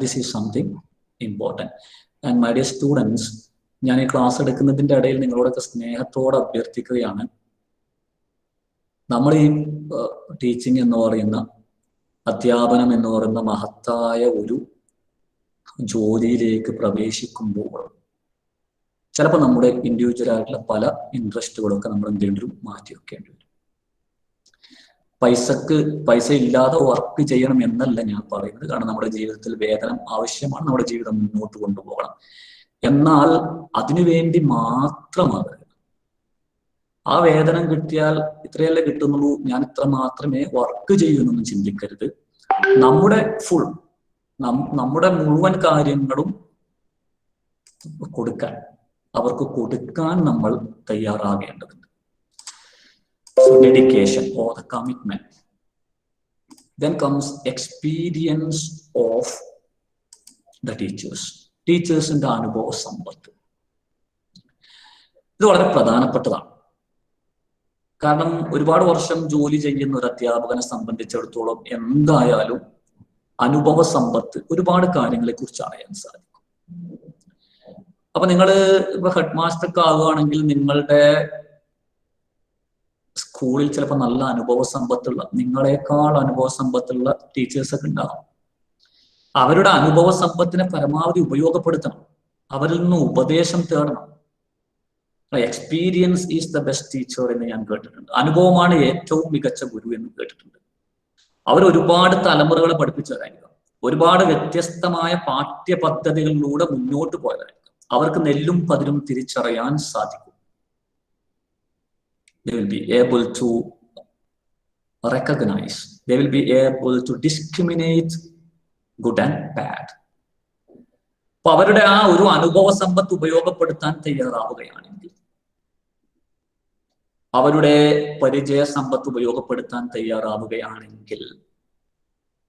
This is something important. And my dear students, ഞാൻ ഈ ക്ലാസ് എടുക്കുന്നതിൻ്റെ ഇടയിൽ നിങ്ങളോടൊക്കെ സ്നേഹത്തോടെ അഭ്യർത്ഥിക്കുകയാണ്, നമ്മൾ ഈ ടീച്ചിങ് എന്ന് പറയുന്ന, അധ്യാപനം എന്ന് പറയുന്ന മഹത്തായ ഒരു ജോലിയിലേക്ക് പ്രവേശിക്കുമ്പോൾ ചിലപ്പോൾ നമ്മുടെ ഇൻഡിവിജ്വൽ ആയിട്ടുള്ള പല ഇൻട്രസ്റ്റുകളൊക്കെ നമ്മൾ എന്തെങ്കിലും മാറ്റി വെക്കേണ്ടി വരും. പൈസ ഇല്ലാതെ വർക്ക് ചെയ്യണം എന്നല്ല ഞാൻ പറയുന്നത്, കാരണം നമ്മുടെ ജീവിതത്തിൽ വേതനം ആവശ്യമാണ്, നമ്മുടെ ജീവിതം മുന്നോട്ട് കൊണ്ടുപോകണം. എന്നാൽ അതിനുവേണ്ടി മാത്രമാകരുത്. ആ വേതനം കിട്ടിയാൽ ഇത്രയല്ലേ കിട്ടുന്നുള്ളൂ, ഞാൻ ഇത്ര മാത്രമേ വർക്ക് ചെയ്യുന്നൊന്നും ചിന്തിക്കരുത്. നമ്മുടെ മുഴുവൻ കാര്യങ്ങളും അവർക്ക് കൊടുക്കാൻ നമ്മൾ തയ്യാറാകേണ്ടതുണ്ട്. So dedication or the commitment. Then comes experience of the teachers. ടീച്ചേഴ്സിന്റെ അനുഭവ സമ്പത്ത്. ഇത് വളരെ പ്രധാനപ്പെട്ടതാണ്. കാരണം ഒരുപാട് വർഷം ജോലി ചെയ്യുന്ന ഒരു അധ്യാപകനെ സംബന്ധിച്ചിടത്തോളം എന്തായാലും അനുഭവ സമ്പത്ത് ഒരുപാട് കാര്യങ്ങളെ കുറിച്ച് അറിയാൻ സാധിക്കും. അപ്പൊ നിങ്ങൾ ഇപ്പൊ ഹെഡ് മാസ്റ്റർക്ക് ആകുകയാണെങ്കിൽ നിങ്ങളുടെ സ്കൂളിൽ ചിലപ്പോൾ നല്ല അനുഭവ സമ്പത്തുള്ള, നിങ്ങളെക്കാൾ അനുഭവ സമ്പത്തുള്ള ടീച്ചേഴ്സ് ഒക്കെ ഉണ്ടാകും. അവരുടെ അനുഭവ സമ്പത്തിനെ പരമാവധി ഉപയോഗപ്പെടുത്തണം, അവരിൽ നിന്ന് ഉപദേശം തേടണം. Experience is the best teacher എന്ന് ഞാൻ കേട്ടിട്ടുണ്ട്. അനുഭവമാണ് ഏറ്റവും മികച്ച ഗുരു എന്ന് കേട്ടിട്ടുണ്ട്. അവർ ഒരുപാട് തലമുറകളെ പഠിപ്പിച്ചവരായിരിക്കും, ഒരുപാട് വ്യത്യസ്തമായ പാഠ്യ പദ്ധതികളിലൂടെ മുന്നോട്ട് പോയവരായിരിക്കും. അവർക്ക് നെല്ലും പതിരും തിരിച്ചറിയാൻ സാധിക്കും. They will be able to recognize, they will be able to discriminate good and bad. അപ്പൊ അവരുടെ ആ ഒരു അനുഭവ സമ്പത്ത് ഉപയോഗപ്പെടുത്താൻ തയ്യാറാവുകയാണെങ്കിൽ, അവരുടെ പരിചയ സമ്പത്ത് ഉപയോഗപ്പെടുത്താൻ തയ്യാറാവുകയാണെങ്കിൽ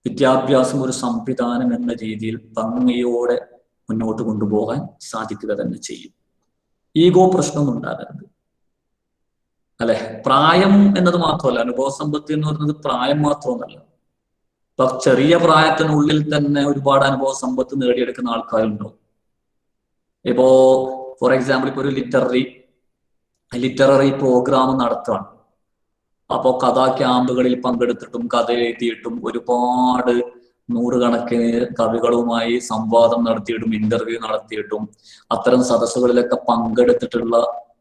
വിദ്യാഭ്യാസം ഒരു സംവിധാനം എന്ന രീതിയിൽ ഭംഗിയോടെ മുന്നോട്ട് കൊണ്ടുപോകാൻ സാധിക്കുക തന്നെ ചെയ്യും. ഈഗോ പ്രശ്നമൊന്നും ഉണ്ടാകരുത്, അല്ലെ? പ്രായം എന്നത് മാത്രമല്ല, അനുഭവ സമ്പത്ത് എന്ന് പറയുന്നത് പ്രായം മാത്രമൊന്നല്ല. ഇപ്പൊ ചെറിയ പ്രായത്തിനുള്ളിൽ തന്നെ ഒരുപാട് അനുഭവ സമ്പത്ത് നേടിയെടുക്കുന്ന ആൾക്കാരുണ്ടോ? ഇപ്പോ ഫോർ എക്സാമ്പിൾ, ഇപ്പൊ ഒരു ലിറ്റററി പ്രോഗ്രാം നടത്തുകയാണ്. അപ്പോൾ കഥാ ക്യാമ്പുകളിൽ പങ്കെടുത്തിട്ടും കഥ എഴുതിയിട്ടും ഒരുപാട് നൂറുകണക്കിന് കവികളുമായി സംവാദം നടത്തിയിട്ടും ഇന്റർവ്യൂ നടത്തിയിട്ടും അത്തരം സദസ്സുകളിലൊക്കെ പങ്കെടുത്തിട്ടുള്ള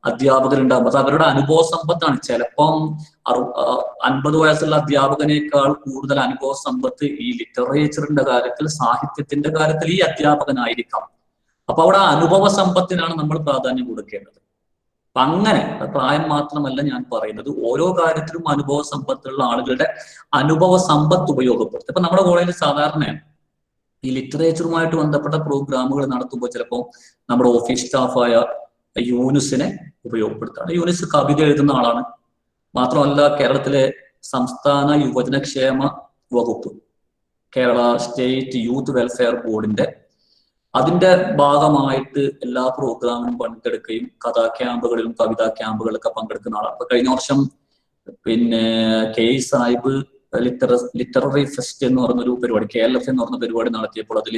അധ്യാപകരുണ്ടാകും. അത് അവരുടെ അനുഭവ സമ്പത്താണ്. ചിലപ്പം 50 വയസ്സുള്ള അധ്യാപകനേക്കാൾ കൂടുതൽ അനുഭവ സമ്പത്ത് ഈ ലിറ്ററേച്ചറിന്റെ കാര്യത്തിൽ, സാഹിത്യത്തിന്റെ കാര്യത്തിൽ ഈ അധ്യാപകനായിരിക്കാം. അപ്പൊ അവിടെ അനുഭവ സമ്പത്തിനാണ് നമ്മൾ പ്രാധാന്യം കൊടുക്കേണ്ടത്. അപ്പൊ അങ്ങനെ പ്രായം മാത്രമല്ല ഞാൻ പറയുന്നത്, ഓരോ കാര്യത്തിലും അനുഭവ സമ്പത്തുള്ള ആളുകളുടെ അനുഭവ സമ്പത്ത് ഉപയോഗപ്പെടുത്തും. ഇപ്പൊ നമ്മുടെ കോളേജിൽ സാധാരണ ഈ ലിറ്ററേച്ചറുമായിട്ട് ബന്ധപ്പെട്ട പ്രോഗ്രാമുകൾ നടത്തുമ്പോൾ ചിലപ്പോൾ നമ്മുടെ ഓഫീസ് സ്റ്റാഫായ യൂനുസിനെ ഉപയോഗപ്പെടുത്താണ്. യൂനുസ് കവിത എഴുതുന്ന ആളാണ്. മാത്രമല്ല കേരളത്തിലെ സംസ്ഥാന യുവജനക്ഷേമ വകുപ്പ്, കേരള സ്റ്റേറ്റ് യൂത്ത് വെൽഫെയർ ബോർഡിന്റെ അതിന്റെ ഭാഗമായിട്ട് എല്ലാ പ്രോഗ്രാമിലും പങ്കെടുക്കുകയും കഥാ ക്യാമ്പുകളിലും കവിതാ ക്യാമ്പുകളിലൊക്കെ പങ്കെടുക്കുന്ന ആളാണ്. അപ്പൊ കഴിഞ്ഞ വർഷം പിന്നെ കെ സാഹിബ് ലിറ്റററി ഫെസ്റ്റ് എന്ന് പറഞ്ഞൊരു പരിപാടി, KLF എന്ന് പറഞ്ഞ പരിപാടി നടത്തിയപ്പോൾ അതിൽ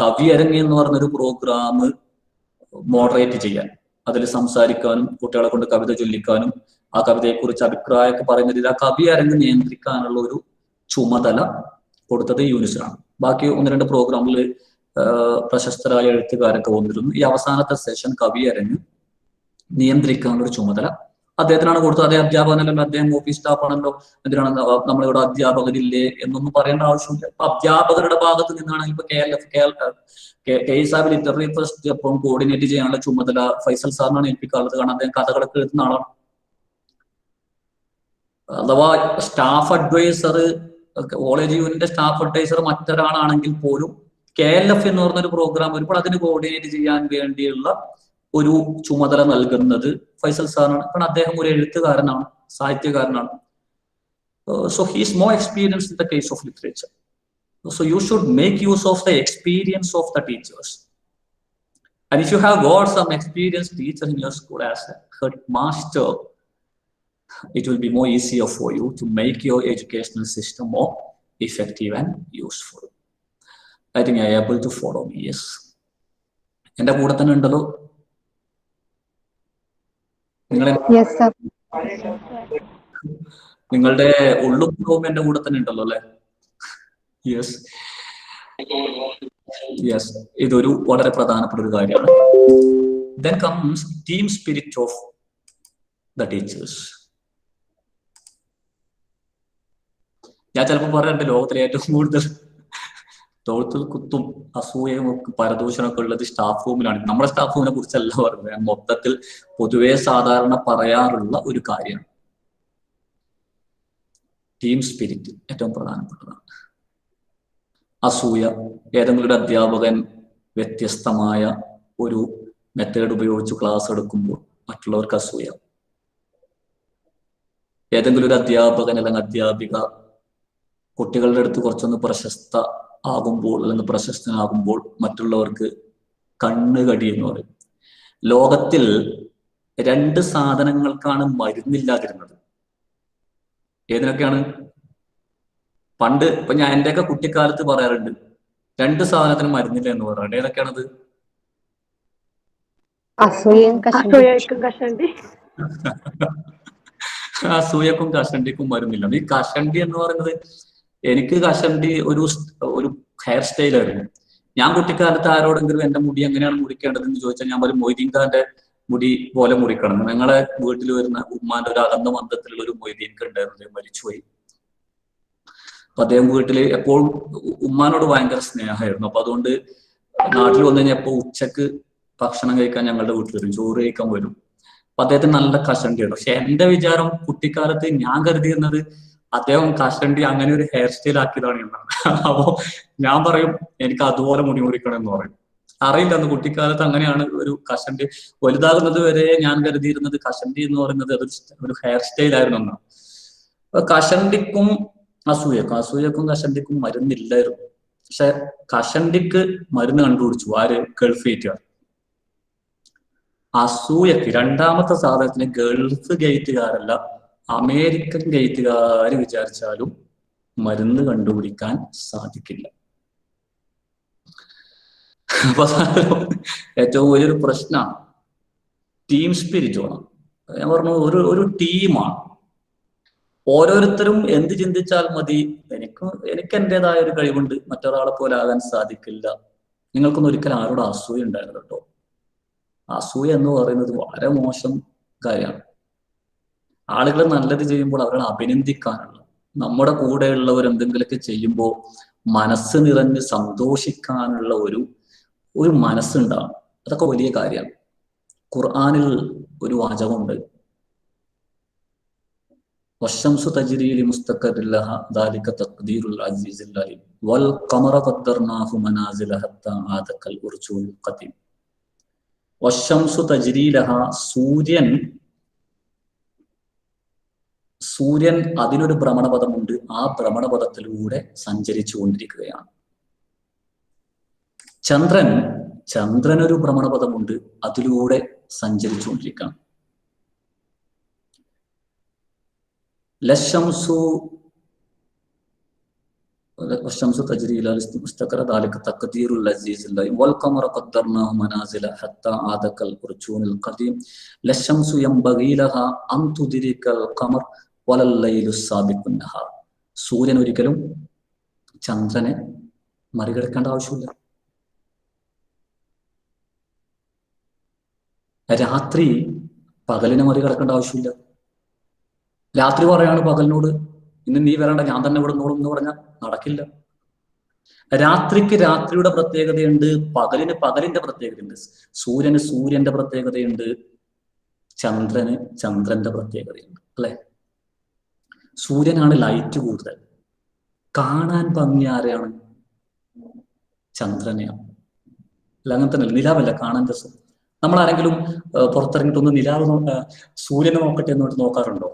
കവിയരങ്ങ് എന്ന് പറഞ്ഞൊരു പ്രോഗ്രാം മോഡറേറ്റ് ചെയ്യാൻ, അതിൽ സംസാരിക്കാനും കുട്ടികളെ കൊണ്ട് കവിത ചൊല്ലിക്കാനും ആ കവിതയെക്കുറിച്ച് അഭിപ്രായമൊക്കെ പറയുന്നതിൽ ആ കവിയരങ്ങ് നിയന്ത്രിക്കാനുള്ള ഒരു ചുമതല കൊടുത്തത് യൂനിസിനാണ്. ബാക്കി 1-2 പ്രോഗ്രാമിൽ പ്രശസ്തരായ എഴുത്തുകാരൊക്കെ വന്നിരുന്നു. ഈ അവസാനത്തെ സെഷൻ കവിയരങ്ങ് നിയന്ത്രിക്കാനുള്ള ചുമതല അദ്ദേഹത്തിനാണ് കൊടുത്തത്. അതേ അധ്യാപകനല്ലോ, അദ്ദേഹം ഓഫീസ് സ്റ്റാഫാണല്ലോ, എന്തിനാണ് നമ്മളിവിടെ അധ്യാപകരില്ലേ എന്നൊന്നും പറയേണ്ട ആവശ്യമില്ല. അപ്പൊ അധ്യാപകരുടെ ഭാഗത്ത് നിന്നാണ് ഇപ്പൊ KSAB ലിറ്റററി ഫെസ്റ്റ് അപ്പം കോർഡിനേറ്റ് ചെയ്യാനുള്ള ചുമതല ഫൈസൽ സാറിനാണ് ഏൽപ്പിക്കാറുള്ളത്. കാരണം അദ്ദേഹം കഥകളൊക്കെ എഴുതുന്ന ആളാണ്. അഥവാ സ്റ്റാഫ് അഡ്വൈസർ, കോളേജ് യൂണിയന്റെ സ്റ്റാഫ് അഡ്വൈസർ മറ്റൊരാളാണെങ്കിൽ പോലും KLF എന്ന് പറഞ്ഞൊരു പ്രോഗ്രാം വരുമ്പോൾ അതിന് കോർഡിനേറ്റ് ചെയ്യാൻ വേണ്ടിയുള്ള ഒരു ചുമതല നൽകുന്നത് ഫൈസൽ സാറാണ്. കാരണം അദ്ദേഹം ഒരു എഴുത്തുകാരനാണ്, സാഹിത്യകാരനാണ്. So he is more experience in the case of literature. So you should make use of the experience of the teachers. And if you have got some experienced teacher in your school as a headmaster, it will be more easier for you to make your educational system more effective and useful. I think I am able to follow me. Yes. എന്റെ കൂടെ തന്നെ ഉണ്ടല്ലോ നിങ്ങളെ? നിങ്ങളുടെ ഉള്ളും എന്റെ കൂടെ തന്നെ ഉണ്ടല്ലോ അല്ലെ? യെസ് യെസ്, ഇതൊരു വളരെ പ്രധാനപ്പെട്ട ഒരു കാര്യമാണ്. Then comes team spirit of the teachers. ഞാൻ ചിലപ്പോൾ പറയാറുണ്ട്, ലോകത്തിലെ ഏറ്റവും കൂടുതൽ തോളത്തിൽ കുത്തും അസൂയയും പരദൂഷണമൊക്കെ ഉള്ളത് സ്റ്റാഫ് റൂമിലാണ്. നമ്മുടെ സ്റ്റാഫ് റൂമിനെ കുറിച്ചല്ല പറയുന്നത്, മൊത്തത്തിൽ പൊതുവെ സാധാരണ പറയാറുള്ള ഒരു കാര്യമാണ്. ടീം സ്പിരിറ്റ് ഏറ്റവും പ്രധാനപ്പെട്ടതാണ്. അസൂയ, ഏതെങ്കിലും ഒരു അധ്യാപകൻ വ്യത്യസ്തമായ ഒരു മെത്തേഡ് ഉപയോഗിച്ച് ക്ലാസ് എടുക്കുമ്പോൾ മറ്റുള്ളവർക്ക് അസൂയ. ഏതെങ്കിലും ഒരു അധ്യാപകൻ അല്ലെങ്കിൽ അധ്യാപിക കുട്ടികളുടെ അടുത്ത് കുറച്ചൊന്ന് പ്രശസ്ത ആകുമ്പോൾ അല്ലെങ്കിൽ പ്രശസ്തനാകുമ്പോൾ മറ്റുള്ളവർക്ക് കണ്ണുകടി എന്ന് പറയും. ലോകത്തിൽ 2 സാധനങ്ങൾക്കാണ് മരുന്നില്ലാതിരുന്നത്. ഏതിനൊക്കെയാണ്? പണ്ട് ഇപ്പൊ ഞാൻ എന്റെയൊക്കെ കുട്ടിക്കാലത്ത് പറയാറുണ്ട് 2 സാധനത്തിന് മരുന്നില്ല എന്ന് പറയാറുണ്ട്. ഏതൊക്കെയാണത്? അസൂയക്കും കഷണ്ടിക്കും മരുന്നില്ല. ഈ കഷണ്ടി എന്ന് പറയുന്നത്, എനിക്ക് കഷണ്ടി ഒരു ഹെയർ സ്റ്റൈലായിരുന്നു. ഞാൻ കുട്ടിക്കാലത്ത് ആരോടെങ്കിലും എന്റെ മുടി എങ്ങനെയാണ് മുറിക്കേണ്ടതെന്ന് ചോദിച്ചാൽ ഞാൻ പറയും മൊയ്തീൻ ഖാന്റെ മുടി പോലെ മുറിക്കണം. ഞങ്ങളെ വീട്ടിൽ വരുന്ന ഉമ്മാന്റെ ഒരു അകന്ന ബന്ധത്തിലുള്ള ഒരു മൊയ്തീൻ ഖാൻ ഉണ്ടായിരുന്നു, മരിച്ചുപോയി. അപ്പൊ അദ്ദേഹം വീട്ടില് എപ്പോഴും ഉമ്മാനോട് ഭയങ്കര സ്നേഹമായിരുന്നു. അപ്പൊ അതുകൊണ്ട് നാട്ടിൽ വന്നു കഴിഞ്ഞാൽ എപ്പോ ഉച്ചക്ക് ഭക്ഷണം കഴിക്കാൻ ഞങ്ങളുടെ വീട്ടിൽ വരും, ചോറ് കഴിക്കാൻ വരും. അപ്പൊ അദ്ദേഹത്തിന് നല്ല കഷണ്ടിയാണ്. പക്ഷെ എന്റെ വിചാരം കുട്ടിക്കാലത്ത് ഞാൻ കരുതിയിരുന്നത് അദ്ദേഹം കഷണ്ടി അങ്ങനെ ഒരു ഹെയർ സ്റ്റൈൽ ആക്കിയതാണ് എന്നാണ്. അപ്പോ ഞാൻ പറയും എനിക്ക് അതുപോലെ മുടി മുറിക്കണം എന്ന് പറയും. അറിയില്ല, അന്ന് കുട്ടിക്കാലത്ത് അങ്ങനെയാണ് ഒരു കഷണ്ടി. വലുതാകുന്നത് വരെ ഞാൻ കരുതിയിരുന്നത് കഷണ്ടി എന്ന് പറയുന്നത് അതൊരു ഹെയർ സ്റ്റൈൽ ആയിരുന്നു എന്നാണ്. കഷണ്ടിക്കും അസൂയക്കും കഷണ്ടിക്കും മരുന്നില്ലായിരുന്നു. പക്ഷെ കഷണ്ടിക്ക് മരുന്ന് കണ്ടുപിടിച്ചു ആര്? ഗൾഫ് ഗേറ്റുകാർ. അസൂയക്ക് രണ്ടാമത്തെ സാധനത്തിന് ഗൾഫ് ഗേറ്റുകാരല്ല, അമേരിക്കൻ ഗേറ്റുകാർ വിചാരിച്ചാലും മരുന്ന് കണ്ടുപിടിക്കാൻ സാധിക്കില്ല. അപ്പൊ ഏറ്റവും വലിയൊരു പ്രശ്നമാണ് ടീം സ്പിരിറ്റ് വേണം. ഞാൻ പറഞ്ഞു ഒരു ടീമാണ്. ഓരോരുത്തരും എന്ത് ചിന്തിച്ചാൽ മതി, എനിക്ക് എന്റേതായ ഒരു കഴിവുണ്ട്, മറ്റൊരാളെ പോലെ ആകാൻ സാധിക്കില്ല. നിങ്ങൾക്കൊന്നും ഒരിക്കലും ആരോട് അസൂയ ഉണ്ടായിരുന്നു കേട്ടോ. അസൂയ എന്ന് പറയുന്നത് വളരെ മോശം കാര്യമാണ്. ആളുകൾ നല്ലത് ചെയ്യുമ്പോൾ അവരെ അഭിനന്ദിക്കാനുള്ള, നമ്മുടെ കൂടെയുള്ളവർ എന്തെങ്കിലുമൊക്കെ ചെയ്യുമ്പോൾ മനസ്സ് നിറഞ്ഞ് സന്തോഷിക്കാനുള്ള ഒരു മനസ്സുണ്ടാവും. അതൊക്കെ വലിയ കാര്യമാണ്. ഖുർആനിൽ ഒരു വാചകമുണ്ട്, വശംസു തജ്രി ലിമുസ്തഖറിൻ ലഹാ ദാലിക തഖ്ദീറുൽ അസീസിൽ അലീം വൽ ഖമറ ഖദ്ദർനാഹു മനാസില ഹത്താ ആദ കൽ ഉർജൂനിൽ ഖദീം. വശംസു തജ്രി ലഹാ, സൂര്യൻ അതിനൊരു ഭ്രമണപഥമുണ്ട്, ആ ഭ്രമണപഥത്തിലൂടെ സഞ്ചരിച്ചു കൊണ്ടിരിക്കുകയാണ്. ചന്ദ്രനൊരു ഭ്രമണപഥമുണ്ട്, അതിലൂടെ സഞ്ചരിച്ചുകൊണ്ടിരിക്കുകയാണ്. വശംസു തജ്രി ഇലാ മുസ്തഖറ ദാലിക തഖ്ദീറുൽ അസീസിൽ അലീം വൽ ഖമറ ഖദ്ദർനാഹു മനാസില ഹത്താ ആദ കൽ ഉർജൂനിൽ ഖദീം ലശംസു യംബഗീ ലഹാ അൻ തുദ്രികൽ ഖമർ വലൽ ലൈലു സാബിഖുൻ നഹാർ. സൂര്യൻ ഒരിക്കലും ചന്ദ്രനെ മറികടക്കേണ്ട ആവശ്യമില്ല. രാത്രി പകലിനെ മറികടക്കേണ്ട ആവശ്യമില്ല. രാത്രി പറയാണ് പകലിനോട് ഇന്ന് നീ വരണ്ട, ഞാൻ തന്നെ ഇവിടെ നോളും എന്ന് പറഞ്ഞാൽ നടക്കില്ല. രാത്രിക്ക് രാത്രിയുടെ പ്രത്യേകതയുണ്ട്, പകലിന് പകലിന്റെ പ്രത്യേകതയുണ്ട്, സൂര്യന് സൂര്യന്റെ പ്രത്യേകതയുണ്ട്, ചന്ദ്രന് ചന്ദ്രന്റെ പ്രത്യേകതയുണ്ട്. അല്ലെ? സൂര്യനാണ് ലൈറ്റ് കൂടുതൽ, കാണാൻ ഭംഗി ആരെയാണ്? ചന്ദ്രനെയാണ്. അല്ല, അങ്ങനെ തന്നെ നിലാവല്ല കാണാൻ രസം. നമ്മളാരെങ്കിലും പുറത്തിറങ്ങിയിട്ടൊന്ന് നിലാവ് സൂര്യനെ നോക്കട്ടെ എന്നിട്ട് നോക്കാറുണ്ടോ?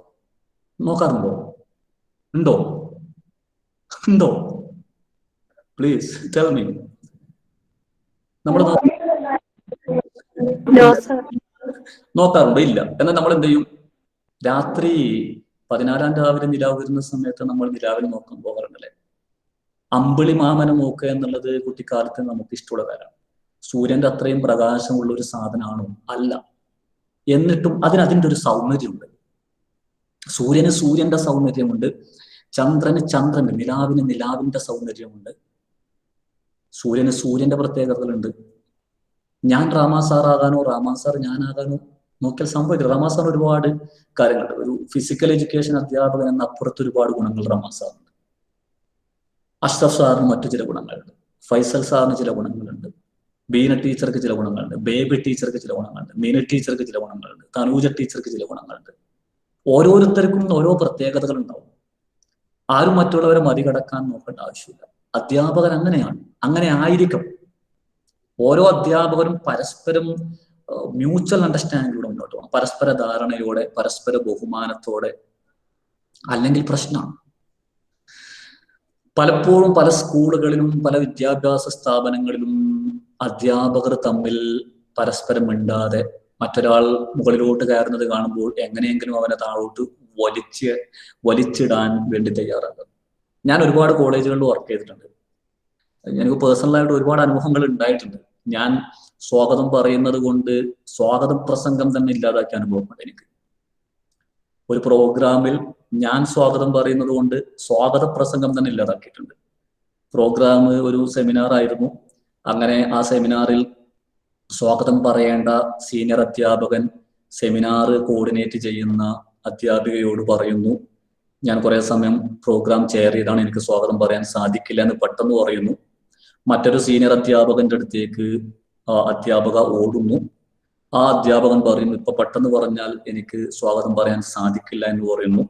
ഉണ്ടോ? Please tell me. നമ്മൾ നോക്കാറുണ്ടോ? ഇല്ല. എന്നാൽ നമ്മൾ എന്ത് ചെയ്യും? രാത്രി 14 രാവിലെ നിലാവ് വരുന്ന സമയത്ത് നമ്മൾ നിലാവിൽ നോക്കാൻ പോകാറുണ്ടല്ലേ? അമ്പിളി മാമനെ നോക്കുക എന്നുള്ളത് കുട്ടിക്കാലത്ത് നമുക്ക് ഇഷ്ടമുള്ള കാര്യമാണ്. സൂര്യന്റെ അത്രയും പ്രകാശമുള്ള ഒരു സാധനമാണോ? അല്ല. എന്നിട്ടും അതിൻ്റെ ഒരു സൗന്ദര്യമുണ്ട്. സൂര്യന് സൂര്യന്റെ സൗന്ദര്യമുണ്ട്, ചന്ദ്രന് നിലാവിന്റെ സൗന്ദര്യമുണ്ട്. സൂര്യന് സൂര്യന്റെ പ്രത്യേകതകളുണ്ട്. ഞാൻ റാമാസാർ ആകാനോ റാമാസാർ ഞാനാകാനോ നോക്കിയാൽ സംഭവിക്കില്ല. റാമാസാർ ഒരുപാട് കാര്യങ്ങളുണ്ട്. ഒരു ഫിസിക്കൽ എഡ്യൂക്കേഷൻ അധ്യാപകൻ എന്ന അപ്പുറത്ത് ഒരുപാട് ഗുണങ്ങൾ റാമാസാറുണ്ട്. അഷ്റഫ് സാറിന് മറ്റു ചില ഗുണങ്ങളുണ്ട്, ഫൈസൽ സാറിന് ചില ഗുണങ്ങളുണ്ട്, ബീന ടീച്ചർക്ക് ചില ഗുണങ്ങളുണ്ട്, ബേബി ടീച്ചർക്ക് ചില ഗുണങ്ങളുണ്ട്, മീന ടീച്ചർക്ക് ചില ഗുണങ്ങളുണ്ട്, തനൂജ ടീച്ചർക്ക് ചില ഗുണങ്ങളുണ്ട്. ഓരോരുത്തർക്കും ഓരോ പ്രത്യേകതകൾ ഉണ്ടാവും. ആരും മറ്റുള്ളവരെ മറികടക്കാൻ നോക്കേണ്ട ആവശ്യമില്ല. അധ്യാപകൻ അങ്ങനെയാണ്, അങ്ങനെ ആയിരിക്കും. ഓരോ അധ്യാപകരും പരസ്പരം മ്യൂച്വൽ അണ്ടർസ്റ്റാൻഡിങ്ങിലൂടെ മുന്നോട്ട് പോകണം, പരസ്പര ധാരണയോടെ, പരസ്പര ബഹുമാനത്തോടെ, അല്ലെങ്കിൽ പ്രശ്നമാണ്. പലപ്പോഴും പല സ്കൂളുകളിലും പല വിദ്യാഭ്യാസ സ്ഥാപനങ്ങളിലും അധ്യാപകർ തമ്മിൽ പരസ്പരം മിണ്ടാതെ മറ്റൊരാൾ മുകളിലോട്ട് കയറുന്നത് കാണുമ്പോൾ എങ്ങനെയെങ്കിലും അവനെ താഴോട്ട് വലിച്ചിടാൻ വേണ്ടി തയ്യാറാകും. ഞാൻ ഒരുപാട് കോളേജുകളിൽ വർക്ക് ചെയ്തിട്ടുണ്ട്. എനിക്ക് പേഴ്സണലായിട്ട് ഒരുപാട് അനുഭവങ്ങൾ ഉണ്ടായിട്ടുണ്ട്. ഞാൻ സ്വാഗതം പറയുന്നത് കൊണ്ട് സ്വാഗത പ്രസംഗം തന്നെ ഇല്ലാതാക്കിയ അനുഭവമുണ്ട് എനിക്ക്. ഒരു പ്രോഗ്രാമിൽ ഞാൻ സ്വാഗതം പറയുന്നത് കൊണ്ട് സ്വാഗത പ്രസംഗം തന്നെ ഇല്ലാതാക്കിയിട്ടുണ്ട്. പ്രോഗ്രാം ഒരു സെമിനാർ ആയിരുന്നു. അങ്ങനെ ആ സെമിനാറിൽ സ്വാഗതം പറയേണ്ട സീനിയർ അധ്യാപകൻ സെമിനാർ കോർഡിനേറ്റ് ചെയ്യുന്ന അധ്യാപികയോട് പറയുന്നു, ഞാൻ കുറെ സമയം പ്രോഗ്രാം ചെയർ ചെയ്താണ്, എനിക്ക് സ്വാഗതം പറയാൻ സാധിക്കില്ല എന്ന് പെട്ടെന്ന് പറയുന്നു. മറ്റൊരു സീനിയർ അധ്യാപകന്റെ അടുത്തേക്ക് അധ്യാപക ഓടുന്നു. ആ അധ്യാപകൻ പറയുന്നു, ഇപ്പൊ പെട്ടെന്ന് പറഞ്ഞാൽ എനിക്ക് സ്വാഗതം പറയാൻ സാധിക്കില്ല എന്ന് പറയുന്നു.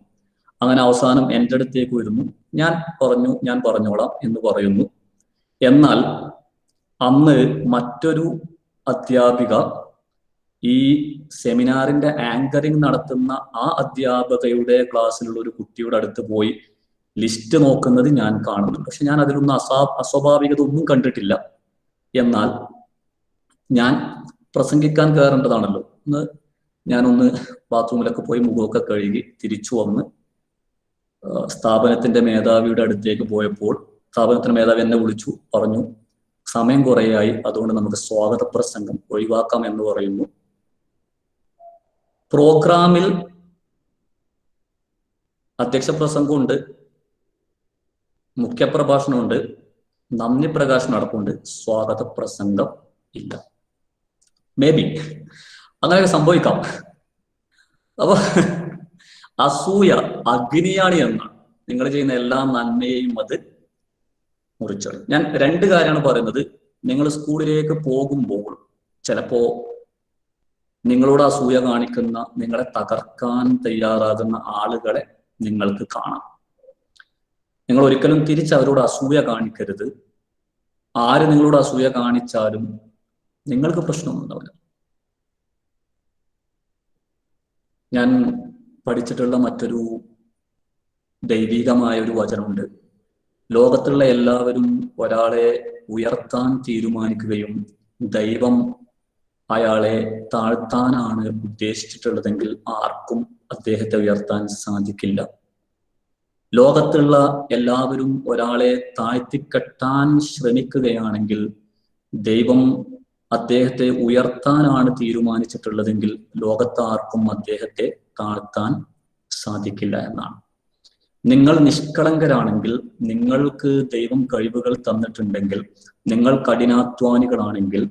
അങ്ങനെ അവസാനം എൻ്റെ അടുത്തേക്ക് വരുന്നു. ഞാൻ പറഞ്ഞോളാം എന്ന് പറയുന്നു. എന്നാൽ അന്ന് മറ്റൊരു അധ്യാപിക ഈ സെമിനാറിന്റെ ആങ്കറിങ് നടത്തുന്ന ആ അധ്യാപകയുടെ ക്ലാസ്സിലുള്ള ഒരു കുട്ടിയുടെ അടുത്ത് പോയി ലിസ്റ്റ് നോക്കുന്നത് ഞാൻ കാണുന്നുണ്ട്. പക്ഷെ ഞാൻ അതിലൊന്നും അസ്വാഭാവികത ഒന്നും കണ്ടിട്ടില്ല. എന്നാൽ ഞാൻ പ്രസംഗിക്കാൻ കയറേണ്ടതാണല്ലോ. ഞാനൊന്ന് ബാത്റൂമിലൊക്കെ പോയി മുഖമൊക്കെ കഴുകി തിരിച്ചു വന്ന് സ്ഥാപനത്തിന്റെ മേധാവിയുടെ അടുത്തേക്ക് പോയപ്പോൾ സ്ഥാപനത്തിന്റെ മേധാവി എന്നെ വിളിച്ചു, പറഞ്ഞു സമയം കുറേയായി, അതുകൊണ്ട് നമുക്ക് സ്വാഗത പ്രസംഗം ഒഴിവാക്കാം എന്ന് പറയുന്നു. പ്രോഗ്രാമിൽ അധ്യക്ഷ പ്രസംഗമുണ്ട്, മുഖ്യപ്രഭാഷണമുണ്ട്, നന്ദി പ്രകാശനം അടക്കമുണ്ട്, സ്വാഗത പ്രസംഗം ഇല്ല. മേ ബി അങ്ങനെ സംഭവിക്കാം. അപ്പൊ അസൂയ അഗ്നിയാണ് എന്നാണ്. നിങ്ങൾ ചെയ്യുന്ന എല്ലാ നന്മയെയും അത് മുറിച്ചോളി. ഞാൻ രണ്ട് കാര്യമാണ് പറയുന്നത്. നിങ്ങൾ സ്കൂളിലേക്ക് പോകുമ്പോൾ ചിലപ്പോ നിങ്ങളോട് അസൂയ കാണിക്കുന്ന, നിങ്ങളെ തകർക്കാൻ തയ്യാറാകുന്ന ആളുകളെ നിങ്ങൾക്ക് കാണാം. നിങ്ങൾ ഒരിക്കലും തിരിച്ചവരോട് അസൂയ കാണിക്കരുത്. ആര് നിങ്ങളോട് അസൂയ കാണിച്ചാലും നിങ്ങൾക്ക് പ്രശ്നമൊന്നും ഉണ്ടാവില്ല. ഞാൻ പഠിച്ചിട്ടുള്ള മറ്റൊരു ദൈവികമായ ഒരു വചനമുണ്ട്. ലോകത്തുള്ള എല്ലാവരും ഒരാളെ ഉയർത്താൻ തീരുമാനിക്കുകയും ദൈവം അയാളെ താഴ്ത്താനാണ് ഉദ്ദേശിച്ചിട്ടുള്ളതെങ്കിൽ ആർക്കും അദ്ദേഹത്തെ ഉയർത്താൻ സാധിക്കില്ല. ലോകത്തുള്ള എല്ലാവരും ഒരാളെ താഴ്ത്തിക്കെട്ടാൻ ശ്രമിക്കുകയാണെങ്കിൽ ദൈവം അദ്ദേഹത്തെ ഉയർത്താനാണ് തീരുമാനിച്ചിട്ടുള്ളതെങ്കിൽ ലോകത്താർക്കും അദ്ദേഹത്തെ താഴ്ത്താൻ സാധിക്കില്ല എന്നാണ്. നിങ്ങൾ നിഷ്കളങ്കരാണെങ്കിൽ, നിങ്ങൾക്ക് ദൈവം കഴിവുകൾ തന്നിട്ടുണ്ടെങ്കിൽ, നിങ്ങൾ കഠിനാധ്വാനികളാണെങ്കിൽ,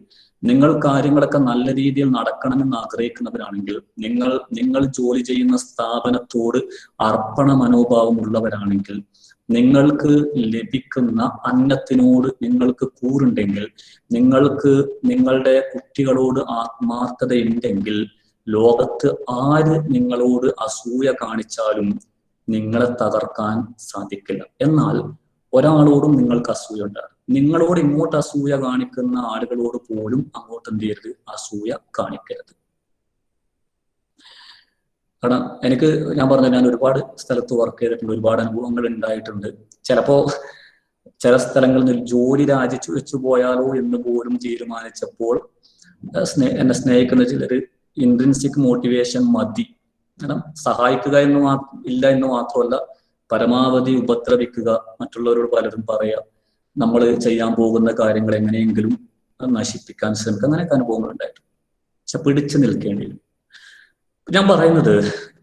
നിങ്ങൾ കാര്യങ്ങളൊക്കെ നല്ല രീതിയിൽ നടക്കണമെന്ന് ആഗ്രഹിക്കുന്നവരാണെങ്കിൽ, നിങ്ങൾ ജോലി ചെയ്യുന്ന സ്ഥാപനത്തോട് അർപ്പണ മനോഭാവമുള്ളവരാണെങ്കിൽ, നിങ്ങൾക്ക് ലഭിക്കുന്ന അന്നത്തിനോട് നിങ്ങൾക്ക് കൂറുണ്ടെങ്കിൽ, നിങ്ങൾക്ക് നിങ്ങളുടെ കുട്ടികളോട് ആത്മാർത്ഥതയുണ്ടെങ്കിൽ, ലോകത്ത് ആര് നിങ്ങളോട് അസൂയ കാണിച്ചാലും നിങ്ങളെ തകർക്കാൻ സാധിക്കില്ല. എന്നാൽ ഒരാളോടും നിങ്ങൾക്ക് അസൂയ ഉണ്ടാകും. നിങ്ങളോട് ഇങ്ങോട്ട് അസൂയ കാണിക്കുന്ന ആളുകളോട് പോലും അങ്ങോട്ട് എന്ത് ചെയ്യരുത്, അസൂയ കാണിക്കരുത്. കാരണം ഞാൻ പറഞ്ഞ, ഞാൻ ഒരുപാട് സ്ഥലത്ത് വർക്ക് ചെയ്തിട്ടുണ്ട്, ഒരുപാട് അനുഭവങ്ങൾ ഉണ്ടായിട്ടുണ്ട്. ചിലപ്പോ ചില സ്ഥലങ്ങളിൽ നിന്ന് ജോലി രാജിച്ചു വെച്ചു പോയാലോ എന്ന് പോലും തീരുമാനിച്ചപ്പോൾ എന്നെ സ്നേഹിക്കുന്ന ചിലര് ഇൻട്രിൻസിക് മോട്ടിവേഷൻ മതി, കാരണം സഹായിക്കുക ഇല്ല എന്ന് മാത്രമല്ല, പരമാവധി ഉപദ്രവിക്കുക, മറ്റുള്ളവരോട് പലരും പറയാ, നമ്മൾ ചെയ്യാൻ പോകുന്ന കാര്യങ്ങൾ എങ്ങനെയെങ്കിലും നശിപ്പിക്കാൻ ശ്രമിക്കുക, അങ്ങനെയൊക്കെ അനുഭവങ്ങൾ ഉണ്ടായിട്ടുണ്ട്. പക്ഷെ പിടിച്ചു നിൽക്കേണ്ടി വരും. ഞാൻ പറയുന്നത്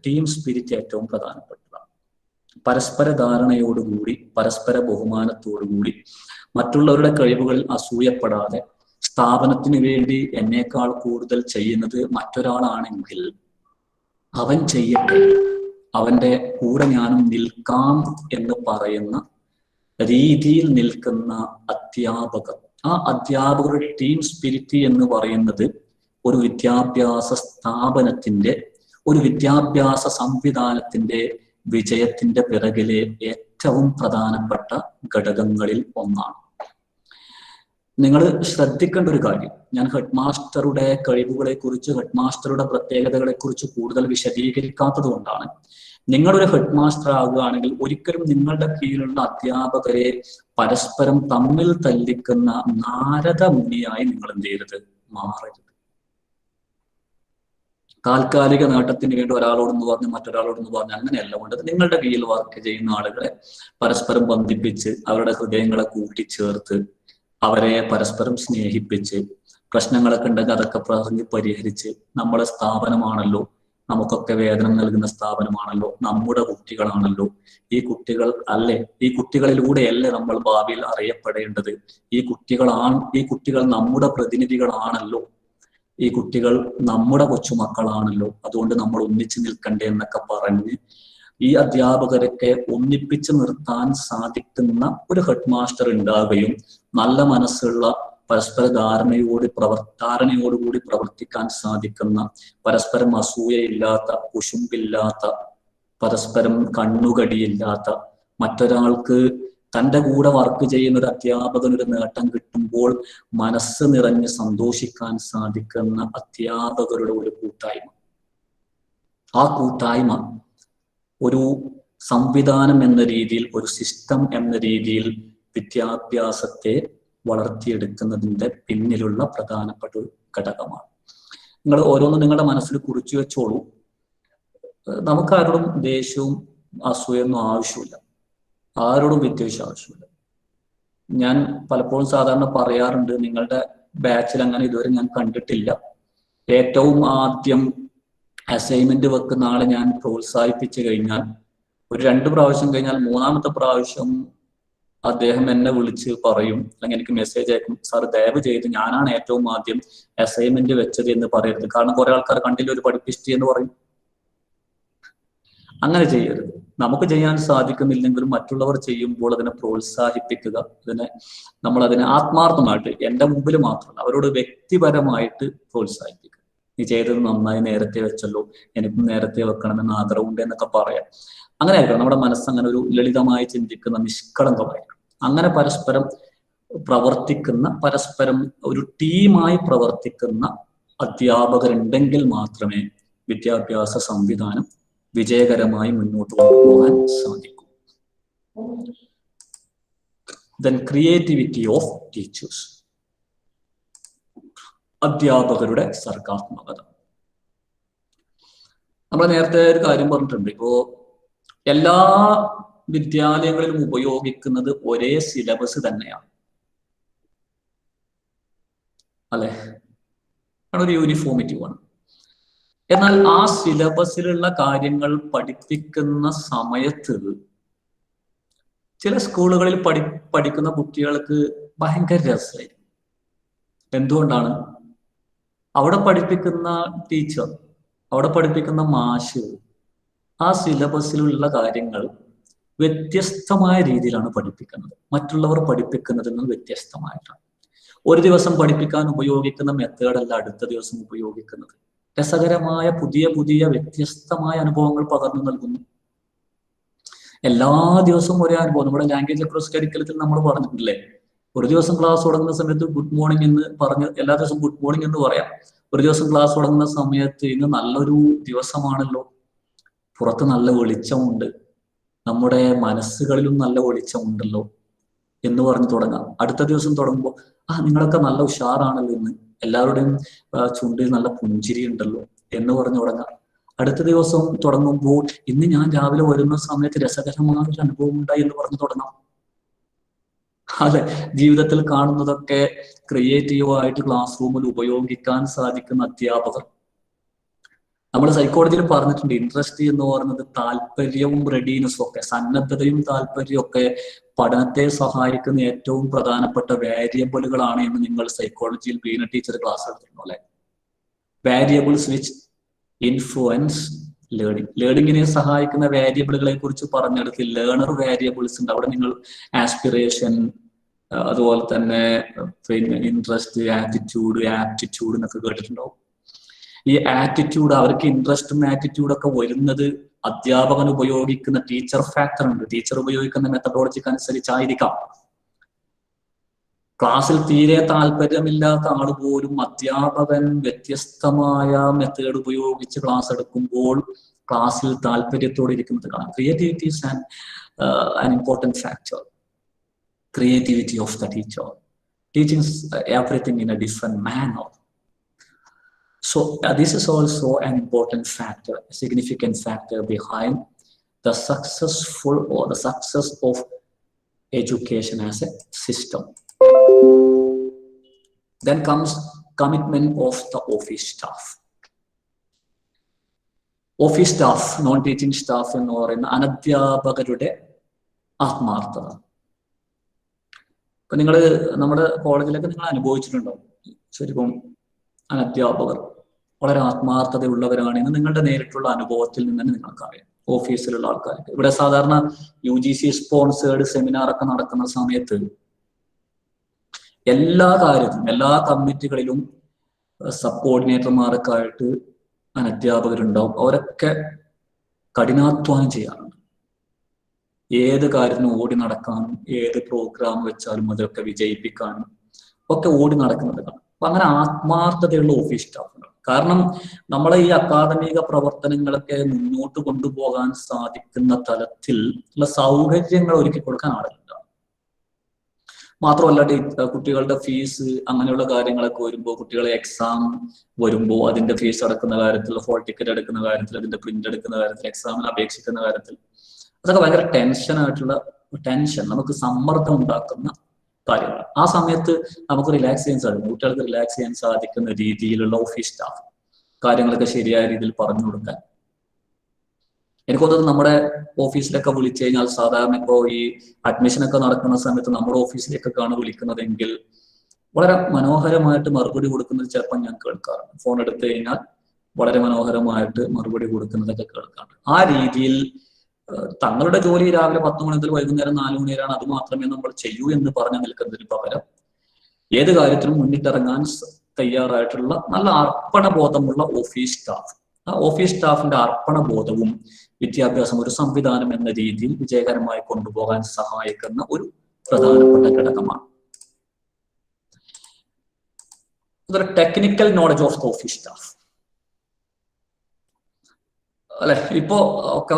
ടീം സ്പിരിറ്റ് ഏറ്റവും പ്രധാനപ്പെട്ടതാണ്. പരസ്പര ധാരണയോടുകൂടി, പരസ്പര ബഹുമാനത്തോടുകൂടി, മറ്റുള്ളവരുടെ കഴിവുകളിൽ അസൂയപ്പെടാതെ, സ്ഥാപനത്തിന് വേണ്ടി എന്നേക്കാൾ കൂടുതൽ ചെയ്യുന്നത് മറ്റൊരാളാണെങ്കിൽ അവൻ ചെയ്യട്ടെ, അവന്റെ കൂടെ ഞാനും നിൽക്കാം എന്ന് പറയുന്ന രീതിയിൽ നിൽക്കുന്ന അധ്യാപകർ, ആ അധ്യാപകരുടെ ടീം സ്പിരിറ്റ് എന്ന് പറയുന്നത് ഒരു വിദ്യാഭ്യാസ സ്ഥാപനത്തിന്റെ, ഒരു വിദ്യാഭ്യാസ സംവിധാനത്തിന്റെ വിജയത്തിന്റെ പിറകിലെ ഏറ്റവും പ്രധാനപ്പെട്ട ഘടകങ്ങളിൽ ഒന്നാണ്. നിങ്ങൾ ശ്രദ്ധിക്കേണ്ട ഒരു കാര്യം, ഞാൻ ഹെഡ് മാസ്റ്ററുടെ കഴിവുകളെ കുറിച്ച്, ഹെഡ് മാസ്റ്ററുടെ പ്രത്യേകതകളെ കുറിച്ച് കൂടുതൽ വിശദീകരിക്കാത്തത് കൊണ്ടാണ്. നിങ്ങളൊരു ഹെഡ് മാസ്റ്റർ ആകുകയാണെങ്കിൽ ഒരിക്കലും നിങ്ങളുടെ കീഴിലുള്ള അധ്യാപകരെ പരസ്പരം തമ്മിൽ തല്ലിക്കുന്ന നാരദ മുനിയായി നിങ്ങൾ എന്ത് ചെയ്യരുത്, മാറരുത്. താൽക്കാലിക നേട്ടത്തിന് വേണ്ടി ഒരാളോടൊന്ന് പറഞ്ഞ് മറ്റൊരാളോടൊന്ന് പറഞ്ഞ് അങ്ങനെയല്ല വേണ്ടത്. നിങ്ങളുടെ കീഴിൽ വർക്ക് ചെയ്യുന്ന ആളുകളെ പരസ്പരം ബന്ധിപ്പിച്ച്, അവരുടെ ഹൃദയങ്ങളെ കൂട്ടിച്ചേർത്ത്, അവരെ പരസ്പരം സ്നേഹിപ്പിച്ച്, പ്രശ്നങ്ങളൊക്കെ ഉണ്ടെങ്കിൽ അതൊക്കെ പറഞ്ഞ് പരിഹരിച്ച്, നമ്മുടെ സ്ഥാപനമാണല്ലോ, നമുക്കൊക്കെ വേതനം നൽകുന്ന സ്ഥാപനമാണല്ലോ, നമ്മുടെ കുട്ടികളാണല്ലോ, ഈ കുട്ടികളിലൂടെയല്ലേ നമ്മൾ ഭാവിയിൽ അറിയപ്പെടേണ്ടത്, ഈ കുട്ടികൾ നമ്മുടെ പ്രതിനിധികളാണല്ലോ, ഈ കുട്ടികൾ നമ്മുടെ കൊച്ചുമക്കളാണല്ലോ, അതുകൊണ്ട് നമ്മൾ ഒന്നിച്ചു നിൽക്കണ്ടേ എന്നൊക്കെ പറഞ്ഞ് ഈ അധ്യാപകരൊക്കെ ഒന്നിപ്പിച്ച് നിർത്താൻ സാധിക്കുന്ന ഒരു ഹെഡ് മാസ്റ്റർ ഉണ്ടാവുകയും നല്ല മനസ്സുള്ള, പരസ്പര ധാരണയോടുകൂടി പ്രവർത്തിക്കാൻ സാധിക്കുന്ന, പരസ്പരം അസൂയയില്ലാത്ത, കുശുമ്പില്ലാത്ത, പരസ്പരം കണ്ണുകടിയില്ലാത്ത, മറ്റൊരാൾക്ക് തൻ്റെ കൂടെ വർക്ക് ചെയ്യുന്ന ഒരു അധ്യാപകനൊരു നേട്ടം കിട്ടുമ്പോൾ മനസ്സ് നിറഞ്ഞ് സന്തോഷിക്കാൻ സാധിക്കുന്ന അധ്യാപകരുടെ ഒരു കൂട്ടായ്മ. ആ കൂട്ടായ്മ ഒരു സംവിധാനം എന്ന രീതിയിൽ, ഒരു സിസ്റ്റം എന്ന രീതിയിൽ വിദ്യാഭ്യാസത്തെ വളർത്തിയെടുക്കുന്നതിൻ്റെ പിന്നിലുള്ള പ്രധാനപ്പെട്ട ഒരു ഘടകമാണ്. നിങ്ങൾ ഓരോന്നും നിങ്ങളുടെ മനസ്സിൽ കുറിച്ചു വെച്ചോളൂ. നമുക്കാരോടും ദേഷ്യവും അസൂയൊന്നും ആവശ്യമില്ല, ആരോടും വിദ്വേഷം ആവശ്യമില്ല. ഞാൻ പലപ്പോഴും സാധാരണ പറയാറുണ്ട്, നിങ്ങളുടെ ബാച്ചിൽ അങ്ങനെ ഇതുവരെ ഞാൻ കണ്ടിട്ടില്ല. ഏറ്റവും ആദ്യം അസൈൻമെന്റ് വെക്കുന്ന ആളെ ഞാൻ പ്രോത്സാഹിപ്പിച്ചു കഴിഞ്ഞാൽ ഒരു 2 പ്രാവശ്യം കഴിഞ്ഞാൽ 3ാമത്തെ പ്രാവശ്യം അദ്ദേഹം എന്നെ വിളിച്ച് പറയും, അല്ലെങ്കിൽ എനിക്ക് മെസ്സേജ് അയക്കും, സാർ ദയവ് ചെയ്ത് ഞാനാണ് ഏറ്റവും ആദ്യം അസൈൻമെന്റ് വെച്ചത് എന്ന് പറയരുത്. കാരണം കുറെ ആൾക്കാർ കണ്ടില്ല ഒരു പഠിപ്പിസ്റ്റ് എന്ന് പറയും. അങ്ങനെ ചെയ്യരുത്. നമുക്ക് ചെയ്യാൻ സാധിക്കുന്നില്ലെങ്കിലും മറ്റുള്ളവർ ചെയ്യുമ്പോൾ അതിനെ പ്രോത്സാഹിപ്പിക്കുക. നമ്മളതിനെ ആത്മാർത്ഥമായിട്ട്, എന്റെ മുമ്പിൽ മാത്രമല്ല അവരോട് വ്യക്തിപരമായിട്ട് പ്രോത്സാഹിപ്പിക്കുക. നീ ചെയ്തത് നന്നായി, നേരത്തെ വെച്ചല്ലോ, എനിക്കും നേരത്തെ വെക്കണമെന്ന് ആഗ്രഹമുണ്ട് എന്നൊക്കെ പറയാം. അങ്ങനെ ആയിരിക്കണം നമ്മുടെ മനസ്സങ്ങനെ ഒരു ലളിതമായി ചിന്തിക്കുന്ന, നിഷ്കളങ്കമായിരിക്കും. അങ്ങനെ പരസ്പരം പ്രവർത്തിക്കുന്ന, പരസ്പരം ഒരു ടീമായി പ്രവർത്തിക്കുന്ന അധ്യാപകരുണ്ടെങ്കിൽ മാത്രമേ വിദ്യാഭ്യാസ സംവിധാനം വിജയകരമായി മുന്നോട്ട് കൊണ്ടുപോകാൻ സാധിക്കും. Then creativity of teachers. അധ്യാപകരുടെ സർഗാത്മകത. നമ്മൾ നേരത്തെ ഒരു കാര്യം പറഞ്ഞിട്ടുണ്ട്. ഇപ്പോ എല്ലാ വിദ്യാലയങ്ങളിലും ഉപയോഗിക്കുന്നത് ഒരേ സിലബസ് തന്നെയാണ്, അല്ലെ? ഒരു യൂണിഫോമിറ്റി ആണ്. എന്നാൽ ആ സിലബസിലുള്ള കാര്യങ്ങൾ പഠിപ്പിക്കുന്ന സമയത്ത് ചില സ്കൂളുകളിൽ പഠിക്കുന്ന കുട്ടികൾക്ക് ഭയങ്കര രസമായിരിക്കും. എന്തുകൊണ്ടാണ്? അവിടെ പഠിപ്പിക്കുന്ന ടീച്ചർ, അവിടെ പഠിപ്പിക്കുന്ന മാഷ് ആ സിലബസിലുള്ള കാര്യങ്ങൾ വ്യത്യസ്തമായ രീതിയിലാണ് പഠിപ്പിക്കുന്നത്. മറ്റുള്ളവർ പഠിപ്പിക്കുന്നതിൽ നിന്ന് വ്യത്യസ്തമായിട്ടാണ്. ഒരു ദിവസം പഠിപ്പിക്കാൻ ഉപയോഗിക്കുന്ന മെത്തേഡല്ല അടുത്ത ദിവസം ഉപയോഗിക്കുന്നത്. രസകരമായ പുതിയ പുതിയ വ്യത്യസ്തമായ അനുഭവങ്ങൾ പകർന്നു നൽകുന്നു. എല്ലാ ദിവസവും ഒരേ അനുഭവം. നമ്മുടെ ലാംഗ്വേജ് അക്രോസ് കരിക്കുലത്തിൽ നമ്മൾ പറഞ്ഞിട്ടില്ലേ, ഒരു ദിവസം ക്ലാസ് തുടങ്ങുന്ന സമയത്ത് ഗുഡ് മോർണിംഗ് എന്ന് പറഞ്ഞ് എല്ലാ ദിവസവും ഗുഡ് മോർണിംഗ് എന്ന് പറയാം. ഒരു ദിവസം ക്ലാസ് തുടങ്ങുന്ന സമയത്ത് ഇന്ന് നല്ലൊരു ദിവസമാണല്ലോ, പുറത്ത് നല്ല വെളിച്ചമുണ്ട്, നമ്മുടെ മനസ്സുകളിലും നല്ല വെളിച്ചമുണ്ടല്ലോ എന്ന് പറഞ്ഞ് തുടങ്ങാം. അടുത്ത ദിവസം തുടങ്ങുമ്പോൾ നിങ്ങളൊക്കെ നല്ല ഉഷാറാണല്ലോ, ഇന്ന് എല്ലാവരുടെയും ചുണ്ടിൽ നല്ല പുഞ്ചിരി ഉണ്ടല്ലോ എന്ന് പറഞ്ഞു തുടങ്ങാം. അടുത്ത ദിവസം തുടങ്ങുമ്പോൾ ഇന്ന് ഞാൻ രാവിലെ വരുന്ന സമയത്ത് രസകരമായ ഒരു അനുഭവം ഉണ്ടായി എന്ന് പറഞ്ഞു തുടങ്ങാം. അതെ, ജീവിതത്തിൽ കാണുന്നതൊക്കെ ക്രിയേറ്റീവായിട്ട് ക്ലാസ് റൂമിൽ ഉപയോഗിക്കാൻ സാധിക്കുന്ന അധ്യാപകർ. നമ്മൾ സൈക്കോളജിയിൽ പറഞ്ഞിട്ടുണ്ട്, ഇൻട്രസ്റ്റ് എന്ന് പറയുന്നത് താല്പര്യവും റെഡിനെസ്സും ഒക്കെ, സന്നദ്ധതയും താല്പര്യവും ഒക്കെ പഠനത്തെ സഹായിക്കുന്ന ഏറ്റവും പ്രധാനപ്പെട്ട വേരിയബിളുകളാണ് എന്ന് നിങ്ങൾ സൈക്കോളജിയിൽ ബീന ടീച്ചർ ക്ലാസ് എടുത്തിരുന്നു അല്ലെ? Variables which influence learning. ലേണിങ്ങിനെ സഹായിക്കുന്ന വേരിയബിളുകളെ കുറിച്ച് പറഞ്ഞെടുത്ത് ലേണർ വേരിയബിൾസ് ഉണ്ട്. അവിടെ നിങ്ങൾ ആസ്പിറേഷൻ, അതുപോലെ തന്നെ പിന്നെ ഇൻട്രസ്റ്റ്, ആറ്റിറ്റ്യൂഡ്, ആപ്റ്റിറ്റ്യൂഡ് എന്നൊക്കെ കേട്ടിട്ടുണ്ടാവും. ഈ ആറ്റിറ്റ്യൂഡ്, അവർക്ക് ഇൻട്രസ്റ്റും ആറ്റിറ്റ്യൂഡും ഒക്കെ വരുന്നത് അധ്യാപകൻ ഉപയോഗിക്കുന്ന ടീച്ചർ ഫാക്ടർ ഉണ്ട്. ടീച്ചർ ഉപയോഗിക്കുന്ന മെത്തഡോളജിക്ക് അനുസരിച്ചായിരിക്കാം. ക്ലാസ്സിൽ തീരെ താല്പര്യമില്ലാത്ത ആൾ പോലും അധ്യാപകൻ വ്യത്യസ്തമായ മെത്തേഡ് ഉപയോഗിച്ച് ക്ലാസ് എടുക്കുമ്പോൾ ക്ലാസ്സിൽ താല്പര്യത്തോടെ ഇരിക്കുന്നത് കാണാം. Creativity is an important factor. Creativity of the teacher. Teaching everything in a different manner. So this is also an important factor, a significant factor behind the successful or the success of education as a system. Then comes commitment of the office staff. Office staff, non-teaching staff എന്ന് പറയുന്ന അനധ്യാപകരുടെ ആത്മാർത്ഥത. ഇപ്പൊ നിങ്ങൾ നമ്മുടെ കോളേജിലൊക്കെ നിങ്ങൾ അനുഭവിച്ചിട്ടുണ്ടോ? ശരിക്കും അനധ്യാപകർ വളരെ ആത്മാർത്ഥതയുള്ളവരാണെന്ന് നിങ്ങളുടെ നേരിട്ടുള്ള അനുഭവത്തിൽ നിന്ന് തന്നെ നിങ്ങൾക്കറിയാം. ഓഫീസിലുള്ള ആൾക്കാർക്ക് ഇവിടെ സാധാരണ UGC സ്പോൺസേർഡ് സെമിനാർ ഒക്കെ നടക്കുന്ന സമയത്ത് എല്ലാ കാര്യത്തിലും, എല്ലാ കമ്മിറ്റികളിലും സബോർഡിനേറ്റർമാരൊക്കെ ആയിട്ട് അനധ്യാപകരുണ്ടാവും. അവരൊക്കെ കഠിനാധ്വാനം ചെയ്യാറുണ്ട്. ഏത് കാര്യത്തിനും ഓടി നടക്കാനും, ഏത് പ്രോഗ്രാം വെച്ചാലും അതൊക്കെ വിജയിപ്പിക്കാനും ഒക്കെ ഓടി നടക്കുന്നത് കാണാം. അപ്പൊ അങ്ങനെ ആത്മാർത്ഥതയുള്ള ഓഫീസ് സ്റ്റാഫുകൾ. കാരണം നമ്മളെ ഈ അക്കാദമിക പ്രവർത്തനങ്ങളൊക്കെ മുന്നോട്ട് കൊണ്ടുപോകാൻ സാധിക്കുന്ന തലത്തിൽ ഉള്ള സൗകര്യങ്ങൾ ഒരുക്കി കൊടുക്കാൻ ആളുകളുണ്ട്. മാത്രമല്ല കുട്ടികളുടെ ഫീസ് അങ്ങനെയുള്ള കാര്യങ്ങളൊക്കെ വരുമ്പോൾ, കുട്ടികളെ എക്സാം വരുമ്പോൾ അതിന്റെ ഫീസ് അടക്കുന്ന കാര്യത്തിൽ, ഹോൾ ടിക്കറ്റ് എടുക്കുന്ന കാര്യത്തിൽ, അതിന്റെ പ്രിന്റ് എടുക്കുന്ന കാര്യത്തിൽ, എക്സാമിന് അപേക്ഷിക്കുന്ന കാര്യത്തിൽ, അതൊക്കെ ഭയങ്കര ടെൻഷൻ, നമുക്ക് സമ്മർദ്ദം ഉണ്ടാക്കുന്ന കാര്യങ്ങൾ. ആ സമയത്ത് നമുക്ക് റിലാക്സ് ചെയ്യാൻ സാധിക്കും, കുട്ടികൾക്ക് റിലാക്സ് ചെയ്യാൻ സാധിക്കുന്ന രീതിയിലുള്ള ഓഫീസ് സ്റ്റാഫ് കാര്യങ്ങളൊക്കെ ശരിയായ രീതിയിൽ പറഞ്ഞു കൊടുക്കാൻ. എനിക്ക് തോന്നുന്നത് നമ്മുടെ ഓഫീസിലൊക്കെ വിളിച്ചു കഴിഞ്ഞാൽ സാധാരണ ഇപ്പോൾ ഈ അഡ്മിഷനൊക്കെ നടക്കുന്ന സമയത്ത് നമ്മുടെ ഓഫീസിലേക്കൊക്കെയാണ് വിളിക്കുന്നതെങ്കിൽ വളരെ മനോഹരമായിട്ട് മറുപടി കൊടുക്കുന്നത് ചിലപ്പോൾ ഞാൻ കേൾക്കാറുണ്ട്. ഫോൺ എടുത്തു കഴിഞ്ഞാൽ വളരെ മനോഹരമായിട്ട് മറുപടി കൊടുക്കുന്നതൊക്കെ കേൾക്കാറുണ്ട്. ആ രീതിയിൽ തങ്ങളുടെ ജോലി രാവിലെ 10 മണി മുതൽ വൈകുന്നേരം 4 മണി വരെയാണ്, അത് മാത്രമേ നമ്മൾ ചെയ്യൂ എന്ന് പറഞ്ഞു നിൽക്കുന്നതിന് പകരം ഏത് കാര്യത്തിനും മുന്നിട്ടിറങ്ങാൻ തയ്യാറായിട്ടുള്ള നല്ല അർപ്പണബോധമുള്ള ഓഫീസ് സ്റ്റാഫ്, ആ ഓഫീസ് സ്റ്റാഫിന്റെ അർപ്പണബോധവും വിദ്യാഭ്യാസം ഒരു സംവിധാനം എന്ന രീതിയിൽ വിജയകരമായി കൊണ്ടുപോകാൻ സഹായിക്കുന്ന ഒരു പ്രധാനപ്പെട്ട ഘടകമാണ്. അതൊരു technical knowledge of the office staff അല്ലെ. ഇപ്പോ ഒക്കെ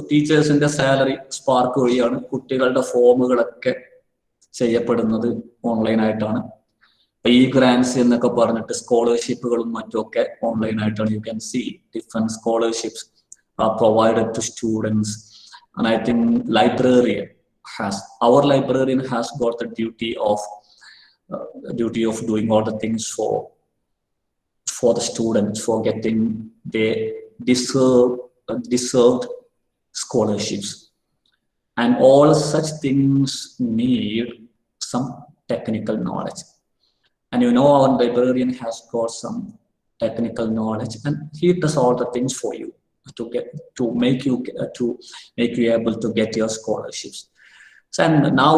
ടീച്ചേഴ്സിന്റെ സാലറി സ്പാർക്ക് വഴിയാണ്, കുട്ടികളുടെ ഫോമുകളൊക്കെ ചെയ്യപ്പെടുന്നത് ഓൺലൈനായിട്ടാണ്. ഈ ഗ്രാൻസ് എന്നൊക്കെ പറഞ്ഞിട്ട് സ്കോളർഷിപ്പുകളും മറ്റുമൊക്കെ ഓൺലൈനായിട്ടാണ്. You can see different scholarships are provided to students, and I think our librarian has got the duty of doing all the things for the students, for getting their deserved scholarships, and all such things need some technical knowledge. And you know, our librarian has got some technical knowledge, and he does all the things for you to make you able to get your scholarships. So, and now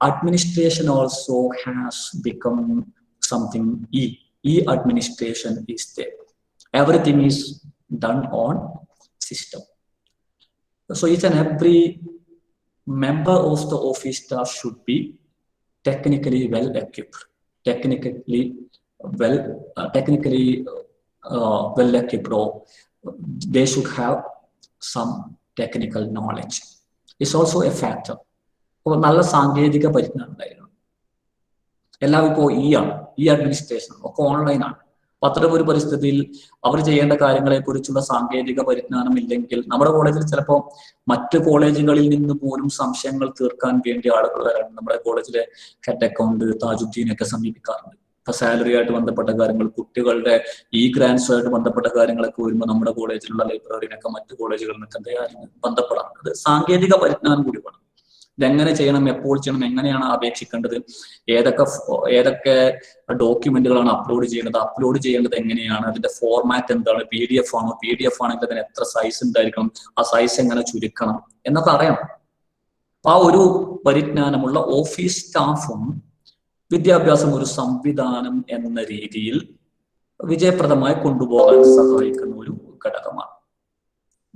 administration also has become something. E-administration is there. Everything is done on system. So each and every member of the office staff should be technically well equipped, well equipped, or they should have some technical knowledge. It's also a factor. നല്ല സാങ്കേതിക പരിജ്ഞാനം ഉണ്ടായിരുന്നു. എല്ലാം ഇപ്പോൾ administration ഒക്കെ ഓൺലൈനാണ്. അത്തരം ഒരു പരിസ്ഥിതിയിൽ അവർ ചെയ്യേണ്ട കാര്യങ്ങളെ കുറിച്ചുള്ള സാങ്കേതിക പരിജ്ഞാനം ഇല്ലെങ്കിൽ നമ്മുടെ കോളേജിൽ ചിലപ്പോൾ മറ്റ് കോളേജുകളിൽ നിന്ന് പോലും സംശയങ്ങൾ തീർക്കാൻ വേണ്ടി ആളുകൾ വരാറുണ്ട്. നമ്മുടെ കോളേജിലെ ഹെഡ് അക്കൗണ്ട് താജുദ്ദീനൊക്കെ സമീപിക്കാറുണ്ട്. ഇപ്പൊ സാലറി ആയിട്ട് ബന്ധപ്പെട്ട കാര്യങ്ങൾ, കുട്ടികളുടെ ഗ്രാൻസുമായിട്ട് ബന്ധപ്പെട്ട കാര്യങ്ങളൊക്കെ വരുമ്പോൾ നമ്മുടെ കോളേജിലുള്ള ലൈബ്രറിനൊക്കെ മറ്റു കോളേജുകളിൽ നിന്നൊക്കെ ബന്ധപ്പെടാറുണ്ട്. അത് സാങ്കേതിക പരിജ്ഞാനം കൂടി വേണം. ഇതെങ്ങനെ ചെയ്യണം, എപ്പോൾ ചെയ്യണം, എങ്ങനെയാണ് അപേക്ഷിക്കേണ്ടത്, ഏതൊക്കെ ഡോക്യുമെന്റുകളാണ് അപ്ലോഡ് ചെയ്യേണ്ടത് എങ്ങനെയാണ്, അതിന്റെ ഫോർമാറ്റ് എന്താണ്, PDF ആണോ, PDF ആണെങ്കിൽ അതിന് എത്ര സൈസ് ഉണ്ടായിരിക്കണം, ആ സൈസ് എങ്ങനെ ചുരുക്കണം എന്നൊക്കെ അറിയണം. ആ ഒരു പരിജ്ഞാനമുള്ള ഓഫീസ് സ്റ്റാഫും വിദ്യാഭ്യാസം ഒരു സംവിധാനം എന്ന രീതിയിൽ വിജയപ്രദമായി കൊണ്ടുപോകാൻ സഹായിക്കുന്ന ഒരു ഘടകമാണ്.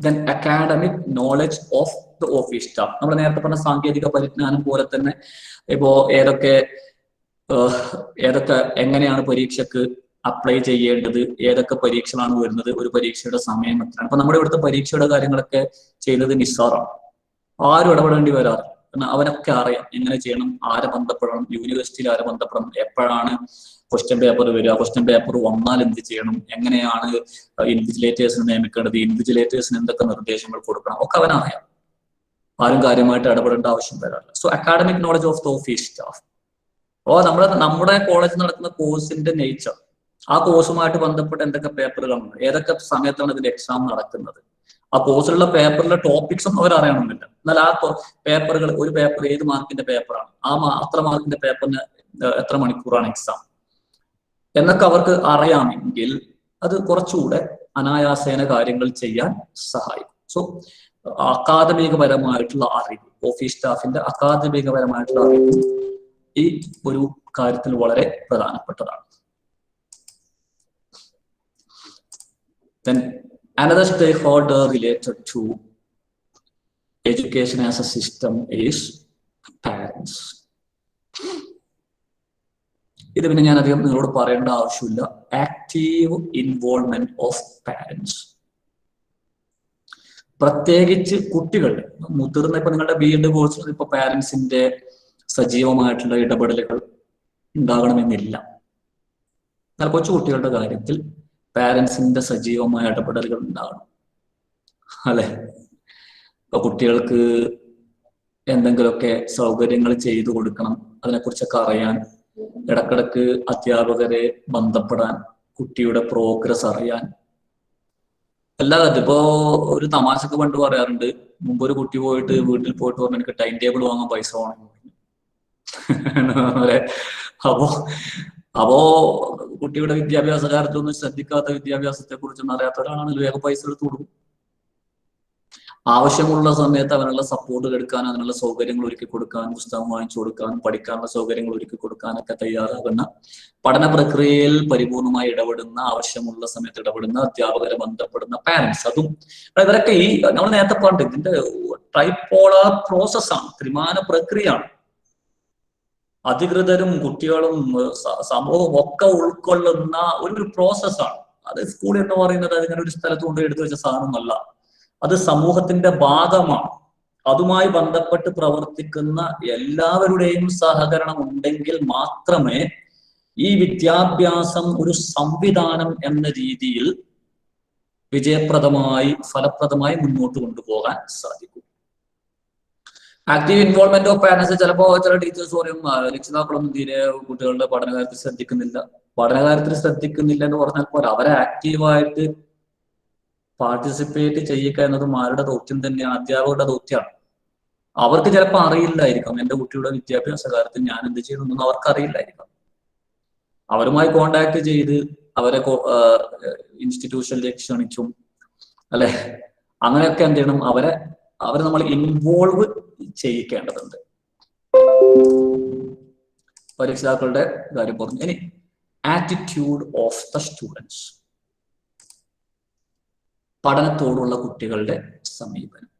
Then academic knowledge of the office staff. നമ്മൾ നേരത്തെ പറഞ്ഞ സാങ്കേതിക പരിജ്ഞാനം പോലെ തന്നെ ഇപ്പോ ഏതൊക്കെ എങ്ങനെയാണ് പരീക്ഷക്ക് അപ്ലൈ ചെയ്യേണ്ടത്, ഏതൊക്കെ പരീക്ഷകളാണ് വരുന്നത്, ഒരു പരീക്ഷയുടെ സമയം എത്രയാണ്. അപ്പൊ നമ്മുടെ ഇവിടുത്തെ പരീക്ഷയുടെ കാര്യങ്ങളൊക്കെ ചെയ്യുന്നത് നിസ്സാറാണ്, ആരും ഇടപെടേണ്ടി വരാറില്ല. അവനൊക്കെ അറിയാം എങ്ങനെ ചെയ്യണം, ആരെ ബന്ധപ്പെടണം, യൂണിവേഴ്സിറ്റിയിൽ ആരെ ബന്ധപ്പെടണം, എപ്പോഴാണ് ക്വസ്റ്റ്യൻ പേപ്പർ വരിക, ക്വസ്റ്റ്യൻ പേപ്പർ വന്നാൽ എന്ത് ചെയ്യണം, എങ്ങനെയാണ് ഇൻവിജിലേറ്റേഴ്സിനെ നിയമിക്കേണ്ടത്, ഇൻവിജിലേറ്റേഴ്സിന് എന്തൊക്കെ നിർദ്ദേശങ്ങൾ കൊടുക്കണം, ഒക്കെ അവനറിയാം. ആരും കാര്യമായിട്ട് ഇടപെടേണ്ട ആവശ്യം വരാറില്ല. So academic knowledge of the office staff. നമ്മുടെ കോളേജിൽ നടക്കുന്ന കോഴ്സിന്റെ നേച്ചർ, ആ കോഴ്സുമായിട്ട് ബന്ധപ്പെട്ട് എന്തൊക്കെ പേപ്പറുകളുണ്ട്, ഏതൊക്കെ സമയത്താണ് ഇതിന്റെ എക്സാം നടക്കുന്നത്, ആ കോഴ്സിലുള്ള പേപ്പറിലെ ടോപ്പിക്സ് ഒന്നും അവർ അറിയണമെന്നില്ല. എന്നാൽ ആ പേപ്പറുകൾ, ഒരു പേപ്പർ ഏത് മാർക്കിന്റെ പേപ്പറാണ്, അത്ര മാർക്കിന്റെ പേപ്പറിന് എത്ര മണിക്കൂറാണ് എക്സാം എന്നൊക്കെ അവർക്ക് അറിയാമെങ്കിൽ അത് കുറച്ചുകൂടെ അനായാസേന കാര്യങ്ങൾ ചെയ്യാൻ സഹായിക്കും. സോ അക്കാദമികപരമായിട്ടുള്ള അറിവ്, ഓഫീസ് സ്റ്റാഫിന്റെ അക്കാദമികപരമായിട്ടുള്ള അറിവ് ഈ ഒരു കാര്യത്തിൽ വളരെ പ്രധാനപ്പെട്ടതാണ്. Then another stakeholder related to education as a system is parents. ഇത് പിന്നെ ഞാൻ അധികം നിങ്ങളോട് പറയേണ്ട ആവശ്യമില്ല. ആക്റ്റീവ് ഇൻവോൾവ്മെന്റ് ഓഫ് പാരന്റ്സ്, പ്രത്യേകിച്ച് കുട്ടികളുടെ, മുതിർന്ന ഇപ്പൊ നിങ്ങളുടെ B.Ed കോഴ്സിൽ ഇപ്പൊ പാരന്റ്സിന്റെ സജീവമായിട്ടുള്ള ഇടപെടലുകൾ ഉണ്ടാകണമെന്നില്ല. എന്നാൽ കൊച്ചു കുട്ടികളുടെ കാര്യത്തിൽ പാരന്റ്സിന്റെ സജീവമായ ഇടപെടലുകൾ ഉണ്ടാകണം, അല്ലെ? ഇപ്പൊ കുട്ടികൾക്ക് എന്തെങ്കിലുമൊക്കെ സൗകര്യങ്ങൾ ചെയ്തു കൊടുക്കണം, അതിനെക്കുറിച്ചൊക്കെ അറിയാൻ ഇടക്കിടക്ക് അധ്യാപകരെ ബന്ധപ്പെടാൻ, കുട്ടിയുടെ പ്രോഗ്രസ് അറിയാൻ, എല്ലാ കാലത്തും ഇപ്പോ ഒരു തമാശക്ക് പണ്ട് പറയാറുണ്ട്, മുമ്പ് ഒരു കുട്ടി പോയിട്ട് വീട്ടിൽ പോയിട്ട് പറഞ്ഞു എനിക്ക് ടൈം ടേബിൾ വാങ്ങാൻ പൈസ വേണം. അപ്പോ അപ്പോ കുട്ടിയുടെ വിദ്യാഭ്യാസ കാലത്തൊന്നും ശ്രദ്ധിക്കാത്ത, വിദ്യാഭ്യാസത്തെ കുറിച്ചൊന്നും അറിയാത്ത ഒരാളാണെങ്കിൽ വേഗം പൈസ എടുത്ത് കൊടുക്കും. ആവശ്യമുള്ള സമയത്ത് അവനുള്ള സപ്പോർട്ട് എടുക്കാൻ, അതിനുള്ള സൗകര്യങ്ങൾ ഒരുക്കി കൊടുക്കാൻ, പുസ്തകം വാങ്ങിച്ചു കൊടുക്കാൻ, പഠിക്കാനുള്ള സൗകര്യങ്ങൾ ഒരുക്കി കൊടുക്കാനൊക്കെ തയ്യാറാകുന്ന, പഠന പ്രക്രിയയിൽ പരിപൂർണമായി ഇടപെടുന്ന, ആവശ്യമുള്ള സമയത്ത് ഇടപെടുന്ന, അധ്യാപകരെ ബന്ധപ്പെടുന്ന പാരന്റ്സ്, അതും ഇവരൊക്കെ ഈ നമ്മൾ നേരത്തെ പറഞ്ഞത് ഇതിന്റെ ട്രൈപോളാർ പ്രോസസ്സാണ്, ത്രിമാന പ്രക്രിയയാണ്. അധികൃതരും കുട്ടികളും സമൂഹവും ഒക്കെ ഉൾക്കൊള്ളുന്ന ഒരു പ്രോസസ്സാണ്. അത് സ്കൂൾ എന്ന് പറയുന്നത് അതിങ്ങനെ ഒരു സ്ഥലത്ത് കൊണ്ട് എടുത്തു വെച്ച സാധനമല്ല, അത് സമൂഹത്തിന്റെ ഭാഗമാണ്. അതുമായി ബന്ധപ്പെട്ട് പ്രവർത്തിക്കുന്ന എല്ലാവരുടെയും സഹകരണം ഉണ്ടെങ്കിൽ മാത്രമേ ഈ വിദ്യാഭ്യാസം ഒരു സംവിധാനം എന്ന രീതിയിൽ വിജയപ്രദമായി, ഫലപ്രദമായി മുന്നോട്ട് കൊണ്ടുപോകാൻ സാധിക്കും. ആക്റ്റീവ് ഇൻവോൾവ്മെന്റ് ഓഫ് പാരന്റ്സ്, ചിലപ്പോൾ ചില ടീച്ചേഴ്സ് പറയും രക്ഷിതാക്കളൊന്നും തീരെ കുട്ടികളുടെ പഠനകാര്യത്തിൽ ശ്രദ്ധിക്കുന്നില്ല. പഠനകാര്യത്തിൽ ശ്രദ്ധിക്കുന്നില്ല എന്ന് പറഞ്ഞാൽ പോലെ അവരെ ആക്റ്റീവായിട്ട് പാർട്ടിസിപ്പേറ്റ് ചെയ്യുക എന്നതും ആരുടെ ദൗത്യം തന്നെയാണ്, അധ്യാപകരുടെ ദൗത്യമാണ്. അവർക്ക് ചിലപ്പോൾ അറിയില്ലായിരിക്കാം എന്റെ കുട്ടിയുടെ വിദ്യാഭ്യാസ കാര്യത്തിൽ ഞാൻ എന്ത് ചെയ്യുന്നൊന്നും അവർക്ക് അറിയില്ലായിരിക്കാം. അവരുമായി കോണ്ടാക്ട് ചെയ്ത് അവരെ ഇൻസ്റ്റിറ്റ്യൂഷനിലേക്ക് ക്ഷണിച്ചും അല്ലെ, അങ്ങനെയൊക്കെ എന്ത് ചെയ്യണം, അവരെ നമ്മൾ ഇൻവോൾവ് ചെയ്യിക്കേണ്ടതുണ്ട്. രക്ഷിതാക്കളുടെ കാര്യം പറഞ്ഞു. ഇനി ആറ്റിറ്റ്യൂഡ് ഓഫ് ദ സ്റ്റുഡൻസ്, പഠനത്തോടുള്ള കുട്ടികളുടെ സമീപനം.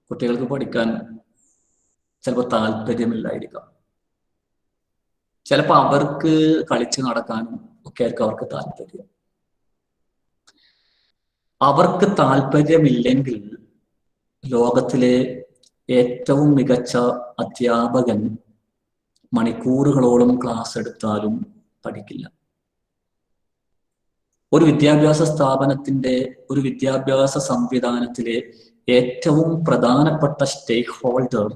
കുട്ടികൾക്ക് പഠിക്കാൻ ചിലപ്പോൾ താല്പര്യമില്ലായിരിക്കാം, ചിലപ്പോൾ അവർക്ക് കളിച്ച് നടക്കാനും ഒക്കെ ആയിരിക്കും അവർക്ക് താല്പര്യം. അവർക്ക് താല്പര്യമില്ലെങ്കിൽ ലോകത്തിലെ ഏറ്റവും മികച്ച അധ്യാപകൻ മണിക്കൂറുകളോളം ക്ലാസ് എടുത്താലും പഠിക്കില്ല. ഒരു വിദ്യാഭ്യാസ സ്ഥാപനത്തിന്റെ, ഒരു വിദ്യാഭ്യാസ സംവിധാനത്തിലെ ഏറ്റവും പ്രധാനപ്പെട്ട സ്റ്റേക്ക് ഹോൾഡർ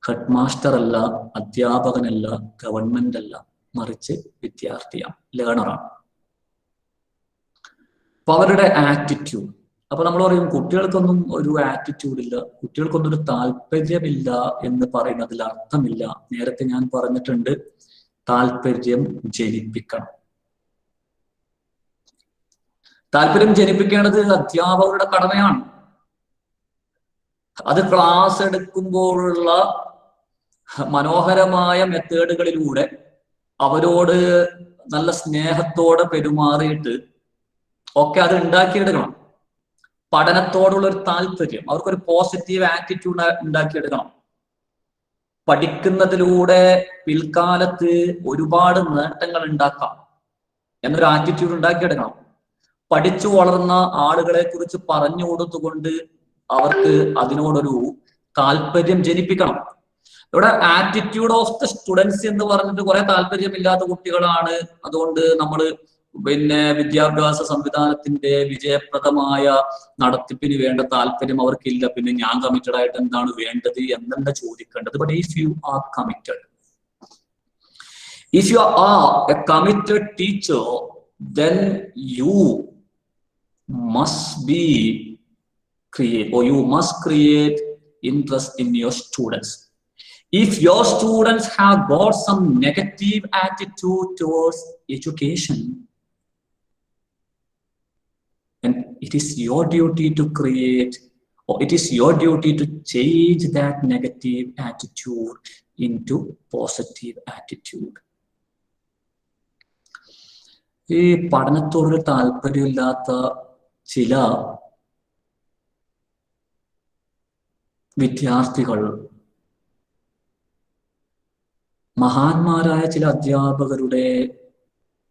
ഹെഡ് മാസ്റ്റർ അല്ല, അധ്യാപകനല്ല, ഗവൺമെന്റ് അല്ല, മറിച്ച് വിദ്യാർത്ഥിയാണ്, ലേണറാണ്. അപ്പൊ അവരുടെ ആറ്റിറ്റ്യൂഡ്, അപ്പൊ നമ്മൾ പറയും കുട്ടികൾക്കൊന്നും ഒരു ആറ്റിറ്റ്യൂഡ് ഇല്ല, കുട്ടികൾക്കൊന്നും ഒരു താല്പര്യമില്ല എന്ന് പറയുന്നതിൽ അർത്ഥമില്ല. നേരത്തെ ഞാൻ പറഞ്ഞിട്ടുണ്ട്, താല്പര്യം ജനിപ്പിക്കണം. താല്പര്യം ജനിപ്പിക്കേണ്ടത് അധ്യാപകരുടെ കടമയാണ്. അത് ക്ലാസ് എടുക്കുമ്പോഴുള്ള മനോഹരമായ മെത്തേഡുകളിലൂടെ അവരോട് നല്ല സ്നേഹത്തോടെ പെരുമാറിയിട്ട് ഒക്കെ അത് ഉണ്ടാക്കിയെടുക്കണം. പഠനത്തോടുള്ള ഒരു താല്പര്യം, അവർക്കൊരു പോസിറ്റീവ് ആറ്റിറ്റ്യൂഡ് ഉണ്ടാക്കിയെടുക്കണം. പഠിക്കുന്നതിലൂടെ പിൽക്കാലത്ത് ഒരുപാട് നേട്ടങ്ങൾ ഉണ്ടാക്കാം എന്നൊരു ആറ്റിറ്റ്യൂഡ് ഉണ്ടാക്കിയെടുക്കണം. പഠിച്ചു വളർന്ന ആളുകളെ കുറിച്ച് പറഞ്ഞു കൊടുത്തുകൊണ്ട് അവർക്ക് അതിനോടൊരു താല്പര്യം ജനിപ്പിക്കണം. ഇവിടെ ആറ്റിറ്റ്യൂഡ് ഓഫ് ദ സ്റ്റുഡൻസ് എന്ന് പറഞ്ഞിട്ട് കുറെ താല്പര്യമില്ലാത്ത കുട്ടികളാണ്, അതുകൊണ്ട് നമ്മൾ വിദ്യാഭ്യാസ സംവിധാനത്തിന്റെ വിജയപ്രദമായ നടത്തിപ്പിന് വേണ്ട താല്പര്യം അവർക്കില്ല, പിന്നെ ഞാൻ കമ്മിറ്റഡ് ആയിട്ട് എന്താണ് വേണ്ടത് എന്നല്ല ചോദിക്കേണ്ടത്. But if you are committed, if you are A committed teacher, then you must be create, or you must create interest in your students. If your students have got some negative attitude towards education, and it is your duty to create, or it is your duty to change that negative attitude into positive attitude. ഈ പഠനത്തോടൊരു താല്പര്യമില്ലാത്ത ചില വിദ്യാർത്ഥികൾ മഹാന്മാരായ ചില അധ്യാപകരുടെ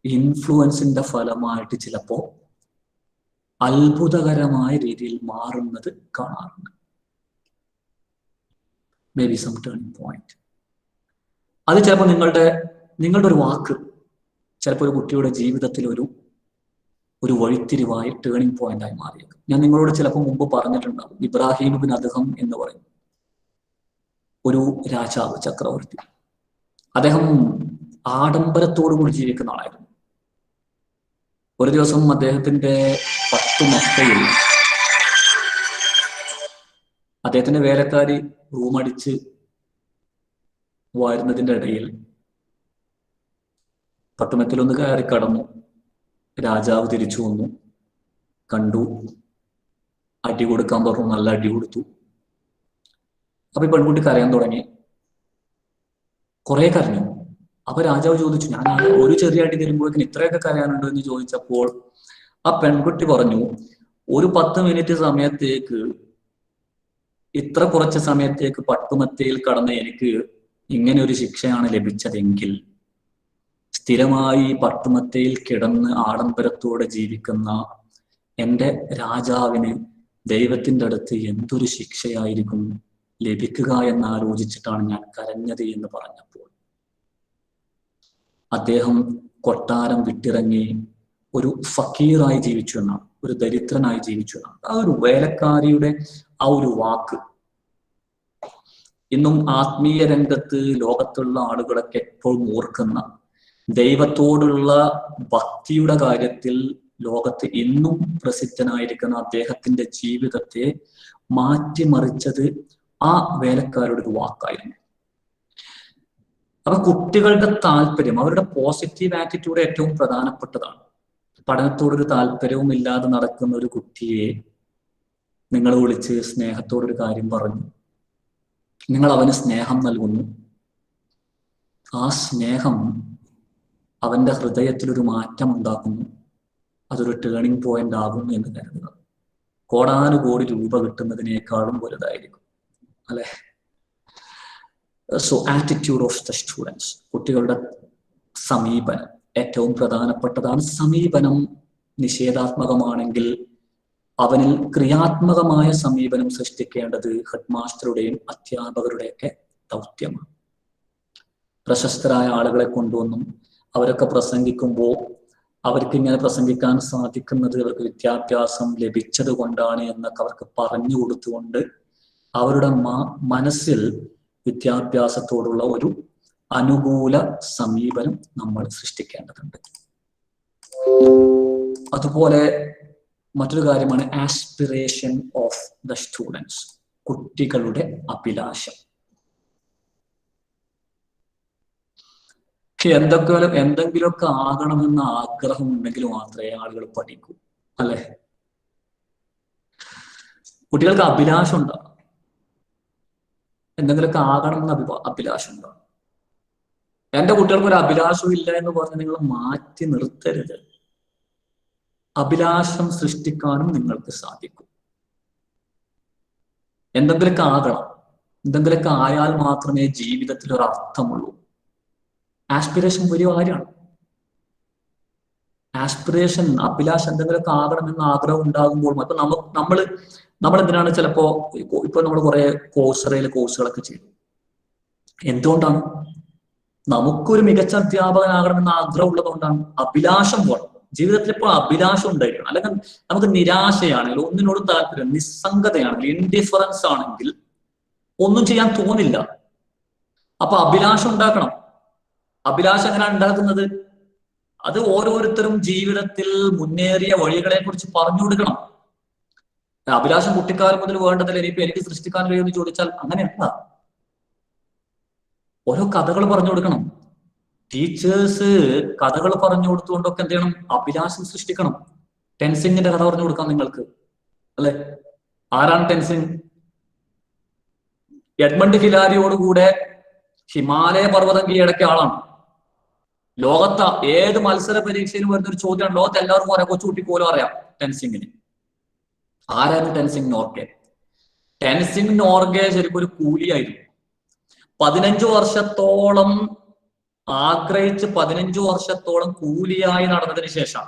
ഇൻഫ്ലുവൻസിന്റെ ഫലമായിട്ട് ചിലപ്പോ അത്ഭുതകരമായ രീതിയിൽ മാറുന്നത് കാണാറുണ്ട്. Maybe some turning point. അത് ചിലപ്പോൾ നിങ്ങളുടെ ഒരു വാക്ക് ചിലപ്പോൾ ഒരു കുട്ടിയുടെ ജീവിതത്തിൽ ഒരു വഴിത്തിരിവായി, ടേണിംഗ് പോയിന്റായി മാറിയേക്കും. ഞാൻ നിങ്ങളോട് ചിലപ്പോൾ മുമ്പ് പറഞ്ഞിട്ടുണ്ടാകും, ഇബ്രാഹിം ബിൻ അദ്ഹം എന്ന് പറയും ഒരു രാജാവ്, ചക്രവർത്തി. അദ്ദേഹം ആഡംബരത്തോടു കൂടി ജീവിക്കുന്ന ആളായിരുന്നു. ഒരു ദിവസം അദ്ദേഹത്തിന്റെ 10 മക്കയിൽ അദ്ദേഹത്തിന്റെ വേലക്കാരി റൂമടിച്ച് വാരുന്നതിന്റെ ഇടയിൽ 10 മെത്തിലൊന്ന് കയറി കടന്നു. രാജാവ് തിരിച്ചു വന്നു, കണ്ടു, അടി കൊടുക്കാൻ പറഞ്ഞു, നല്ല അടി കൊടുത്തു. അപ്പൊ ഈ പെൺകുട്ടി കരയാൻ തുടങ്ങി, കുറെ കരഞ്ഞു. അപ്പൊ രാജാവ് ചോദിച്ചു, ഞാൻ ഒരു ചെറിയ അടി തരുമ്പോഴേക്കും ഇത്രയൊക്കെ കരയാനുണ്ടോ എന്ന് ചോദിച്ചപ്പോൾ ആ പെൺകുട്ടി പറഞ്ഞു, ഒരു 10 മിനിറ്റ് സമയത്തേക്ക്, ഇത്ര കുറച്ച് സമയത്തേക്ക് പട്ടുമത്തയിൽ കടന്ന എനിക്ക് ഇങ്ങനെ ഒരു ശിക്ഷയാണ് ലഭിച്ചതെങ്കിൽ സ്ഥിരമായി പട്ടുമത്തയിൽ കിടന്ന് ആഡംബരത്തോടെ ജീവിക്കുന്ന എൻ്റെ രാജാവിന് ദൈവത്തിന്റെ അടുത്ത് എന്തൊരു ശിക്ഷയായിരിക്കും ലഭിക്കുക എന്ന് ആലോചിച്ചിട്ടാണ് ഞാൻ കരഞ്ഞത് എന്ന് പറഞ്ഞപ്പോൾ അദ്ദേഹം കൊട്ടാരം വിട്ടിറങ്ങി ഒരു ഫക്കീറായി ജീവിച്ചു എന്നാണ്, ഒരു ദരിദ്രനായി ജീവിച്ചു എന്നാണ്. ആ ഒരു വേലക്കാരിയുടെ ആ ഒരു വാക്ക് ഇന്നും ആത്മീയ രംഗത്ത് ലോകത്തുള്ള ആളുകളൊക്കെ എപ്പോഴും ഓർക്കുന്ന, ദൈവത്തോടുള്ള ഭക്തിയുടെ കാര്യത്തിൽ ലോകത്ത് ഇന്നും പ്രസിദ്ധനായിരിക്കുന്ന അദ്ദേഹത്തിന്റെ ജീവിതത്തെ മാറ്റിമറിച്ചത് ആ വേലക്കാരുടെ ഒരു വാക്കായിരുന്നു. അപ്പൊ കുട്ടികളുടെ താല്പര്യം, അവരുടെ പോസിറ്റീവ് ആറ്റിറ്റ്യൂഡ് ഏറ്റവും പ്രധാനപ്പെട്ടതാണ്. പഠനത്തോടൊരു താല്പര്യവും ഇല്ലാതെ നടക്കുന്ന ഒരു കുട്ടിയെ നിങ്ങൾ വിളിച്ച് സ്നേഹത്തോടൊരു കാര്യം പറഞ്ഞു, നിങ്ങൾ അവന് സ്നേഹം നൽകുന്നു. ആ സ്നേഹം അവന്റെ ഹൃദയത്തിലൊരു മാറ്റം ഉണ്ടാക്കുന്നു. അതൊരു ടേണിംഗ് പോയിന്റ് ആകും എന്ന് കരുതുക. കോടാനുകോടി രൂപ കിട്ടുന്നതിനേക്കാളും വലുതായിരിക്കും, അല്ലെ? So attitude of the students, കുട്ടികളുടെ സമീപനം ഏറ്റവും പ്രധാനപ്പെട്ടതാണ്. സമീപനം നിഷേധാത്മകമാണെങ്കിൽ അവനിൽ ക്രിയാത്മകമായ സമീപനം സൃഷ്ടിക്കേണ്ടത് ഹെഡ് മാസ്റ്ററുടെയും അധ്യാപകരുടെയൊക്കെ ദൗത്യമാണ്. പ്രശസ്തരായ ആളുകളെ കൊണ്ടുവന്നും അവരൊക്കെ പ്രസംഗിക്കുമ്പോൾ അവർക്ക് ഇങ്ങനെ പ്രസംഗിക്കാൻ സാധിക്കുന്നത് അവർക്ക് വിദ്യാഭ്യാസം ലഭിച്ചത് കൊണ്ടാണ് എന്നൊക്കെ അവർക്ക് പറഞ്ഞു കൊടുത്തുകൊണ്ട് അവരുടെ മനസ്സിൽ വിദ്യാഭ്യാസത്തോടുള്ള ഒരു അനുകൂല സമീപനം നമ്മൾ സൃഷ്ടിക്കേണ്ടതുണ്ട്. അതുപോലെ മറ്റൊരു കാര്യമാണ് ആസ്പിറേഷൻ ഓഫ് ദ സ്റ്റുഡൻസ്, കുട്ടികളുടെ അഭിലാഷം. എന്തെങ്കിലുമൊക്കെ ആകണമെന്ന ആഗ്രഹം ഉണ്ടെങ്കിൽ മാത്രമേ ആളുകൾ പഠിക്കൂ, അല്ലെ? കുട്ടികൾക്ക് അഭിലാഷം ഉണ്ടാകും, എന്തെങ്കിലുമൊക്കെ ആകണമെന്ന് അഭിലാഷം ഉണ്ടാകും. എന്റെ കുട്ടികൾക്ക് ഒരു അഭിലാഷവും ഇല്ല എന്ന് പറഞ്ഞ് നിങ്ങൾ മാറ്റി നിർത്തരുത്. അഭിലാഷം സൃഷ്ടിക്കാനും നിങ്ങൾക്ക് സാധിക്കും. എന്തെങ്കിലുമൊക്കെ ആകണം, എന്തെങ്കിലുമൊക്കെ ആയാൽ മാത്രമേ ജീവിതത്തിൽ ഒരു അർത്ഥമുള്ളൂ. ആസ്പിറേഷൻ വലിയ കാര്യമാണ്. ആസ്പിറേഷൻ, അഭിലാഷം, എന്തെങ്കിലുമൊക്കെ ആകണമെന്ന് ആഗ്രഹം ഉണ്ടാകുമ്പോൾ അപ്പൊ നമ്മൾ എന്തിനാണ് ഇപ്പൊ നമ്മൾ കുറെ കോഴ്സുകളൊക്കെ ചെയ്തു. എന്തുകൊണ്ടാണ്? നമുക്കൊരു മികച്ച അധ്യാപകനാകണമെന്ന് ആഗ്രഹം ഉള്ളതുകൊണ്ടാണ്. അഭിലാഷം വേണം ജീവിതത്തിൽ. ഇപ്പോൾ അഭിലാഷം ഉണ്ടായിരിക്കണം. അല്ലെങ്കിൽ നമുക്ക് നിരാശയാണെങ്കിൽ, ഒന്നിനോടും താല്പര്യം, നിസ്സംഗതയാണെങ്കിൽ, ഇൻഡിഫറൻസ് ആണെങ്കിൽ ഒന്നും ചെയ്യാൻ തോന്നില്ല. അപ്പൊ അഭിലാഷം ഉണ്ടാക്കണം. അഭിലാഷം എങ്ങനെയാണ് ഉണ്ടാക്കുന്നത്? അത് ഓരോരുത്തരും ജീവിതത്തിൽ മുന്നേറിയ വഴികളെ കുറിച്ച് പറഞ്ഞു കൊടുക്കണം. അഭിലാഷം കുട്ടിക്കാലം മുതൽ വേണ്ടതില്ല. ഇനിയിപ്പോ എനിക്ക് സൃഷ്ടിക്കാൻ കഴിയുമെന്ന് ചോദിച്ചാൽ അങ്ങനെയല്ല. ഓരോ കഥകൾ പറഞ്ഞു കൊടുക്കണം. ടീച്ചേഴ്സ് കഥകൾ പറഞ്ഞു കൊടുത്തുകൊണ്ടൊക്കെ എന്ത് ചെയ്യണം? അഭിലാഷം സൃഷ്ടിക്കണം. ടെൻസിങ്ങിന്റെ കഥ പറഞ്ഞു കൊടുക്കാം നിങ്ങൾക്ക്, അല്ലെ? ആരാണ് ടെൻസിങ്? എഡ്മണ്ട് ഹിലാരിയോടുകൂടെ ഹിമാലയ പർവ്വതം കീഴടക്കിയ ആളാണ്. ലോകത്ത ഏത് മത്സര പരീക്ഷയിലും വരുന്നൊരു ചോദ്യമാണ്. ലോകത്ത് എല്ലാവർക്കും അറിയാം, കൊച്ചുകുട്ടി പോലും അറിയാം ടെൻസിങ്ങിന്. ആരായിരുന്നു ടെൻസിങ് നോർഗെ? ടെൻസിങ് നോർഗെ ശരിക്കും ഒരു കൂലിയായിരുന്നു. 15 വർഷത്തോളം ആഗ്രഹിച്ച് 15 വർഷത്തോളം കൂലിയായി നടന്നതിന് ശേഷം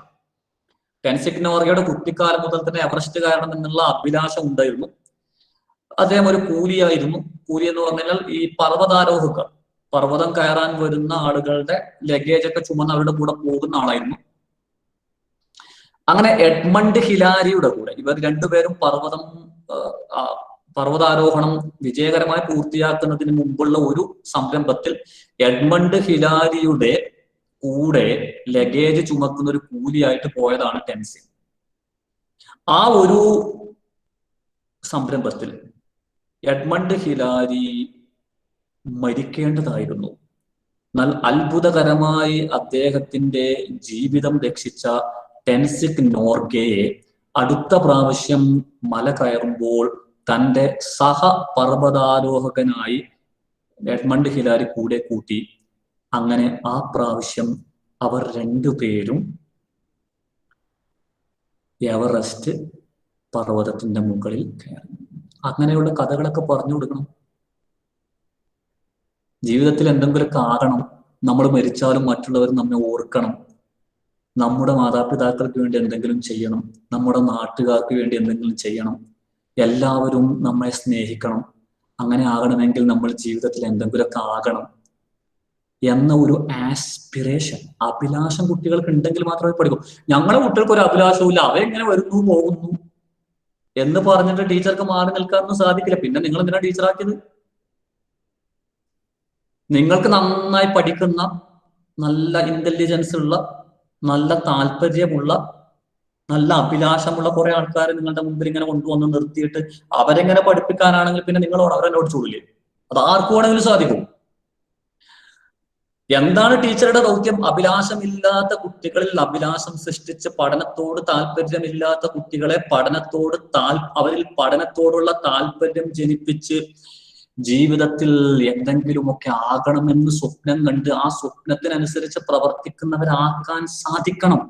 ടെൻസിങ് നോർഗയുടെ കുട്ടിക്കാലം മുതൽ തന്നെ എവറസ്റ്റ് കയറണം എന്നുള്ള അഭിലാഷം ഉണ്ടായിരുന്നു. അദ്ദേഹം ഒരു കൂലിയായിരുന്നു. കൂലി എന്ന് പറഞ്ഞാൽ ഈ പർവ്വതാരോഹകർ, പർവ്വതം കയറാൻ വരുന്ന ആളുകളുടെ ലഗേജ് ഒക്കെ ചുമന്ന് അവരുടെ കൂടെ പോകുന്ന ആളായിരുന്നു. അങ്ങനെ എഡ്മണ്ട് ഹിലാരിയുടെ കൂടെ ഇവർ രണ്ടുപേരും പർവ്വതാരോഹണം വിജയകരമായി പൂർത്തിയാക്കുന്നതിന് മുമ്പുള്ള ഒരു സംരംഭത്തിൽ എഡ്മണ്ട് ഹിലാരിയുടെ കൂടെ ലഗേജ് ചുമക്കുന്ന ഒരു കൂലിയായിട്ട് പോയതാണ് ടെൻസിൻ. ആ ഒരു സംരംഭത്തിൽ എഡ്മണ്ട് ഹിലാരി മരിക്കേണ്ടതായിരുന്നു. എന്നാൽ അത്ഭുതകരമായി അദ്ദേഹത്തിന്റെ ജീവിതം രക്ഷിച്ച ടെൻസിക് നോർഗയെ അടുത്ത പ്രാവശ്യം മല കയറുമ്പോൾ തന്റെ സഹപർവ്വതാരോഹകനായി എഡ്മണ്ട് ഹിലാരി കൂടെ കൂട്ടി. അങ്ങനെ ആ പ്രാവശ്യം അവർ രണ്ടുപേരും എവറസ്റ്റ് പർവ്വതത്തിന്റെ മുകളിൽ കയറി. അങ്ങനെയുള്ള കഥകളൊക്കെ പറഞ്ഞു കൊടുക്കണം. ജീവിതത്തിൽ എന്തെങ്കിലുമൊക്കെ ആകണം. നമ്മൾ മരിച്ചാലും മറ്റുള്ളവർ നമ്മെ ഓർക്കണം. നമ്മുടെ മാതാപിതാക്കൾക്ക് വേണ്ടി എന്തെങ്കിലും ചെയ്യണം. നമ്മുടെ നാട്ടുകാർക്ക് വേണ്ടി എന്തെങ്കിലും ചെയ്യണം. എല്ലാവരും നമ്മെ സ്നേഹിക്കണം. അങ്ങനെ ആകണമെങ്കിൽ നമ്മൾ ജീവിതത്തിൽ എന്തെങ്കിലുമൊക്കെ ആകണം എന്ന ഒരു ആസ്പിറേഷൻ, അഭിലാഷം കുട്ടികൾക്ക് ഉണ്ടെങ്കിൽ മാത്രമേ പഠിക്കൂ. ഞങ്ങളെ കുട്ടികൾക്ക് ഒരു അഭിലാഷവും ഇല്ല, അവരെങ്ങനെ വരുന്നു പോകുന്നു എന്ന് പറഞ്ഞിട്ട് ടീച്ചർക്ക് മാറി നിൽക്കാനൊന്നും സാധിക്കില്ല. പിന്നെ നിങ്ങൾ എന്തിനാ ടീച്ചറാക്കിയത്? നിങ്ങൾക്ക് നന്നായി പഠിക്കുന്ന, നല്ല ഇന്റലിജൻസ് ഉള്ള, നല്ല താല്പര്യമുള്ള, നല്ല അഭിലാഷമുള്ള കുറെ ആൾക്കാരെ നിങ്ങളുടെ മുമ്പിൽ ഇങ്ങനെ കൊണ്ടുവന്ന് നിർത്തിയിട്ട് അവരെങ്ങനെ പഠിപ്പിക്കാനാണെങ്കിൽ പിന്നെ നിങ്ങളോട് അവരെന്നോട് ചോദില്ലേ? അത് ആർക്കും വേണമെങ്കിലും സാധിക്കും. എന്താണ് ടീച്ചറുടെ ദൗത്യം? അഭിലാഷമില്ലാത്ത കുട്ടികളിൽ അഭിലാഷം സൃഷ്ടിച്ച് പഠനത്തോട് താല്പര്യമില്ലാത്ത കുട്ടികളെ അവരിൽ പഠനത്തോടുള്ള താല്പര്യം ജനിപ്പിച്ച് ജീവിതത്തിൽ എന്തെങ്കിലുമൊക്കെ ആകണമെന്ന് സ്വപ്നം കണ്ട് ആ സ്വപ്നത്തിനനുസരിച്ച് പ്രവർത്തിക്കുന്നവരാക്കാൻ സാധിക്കണം.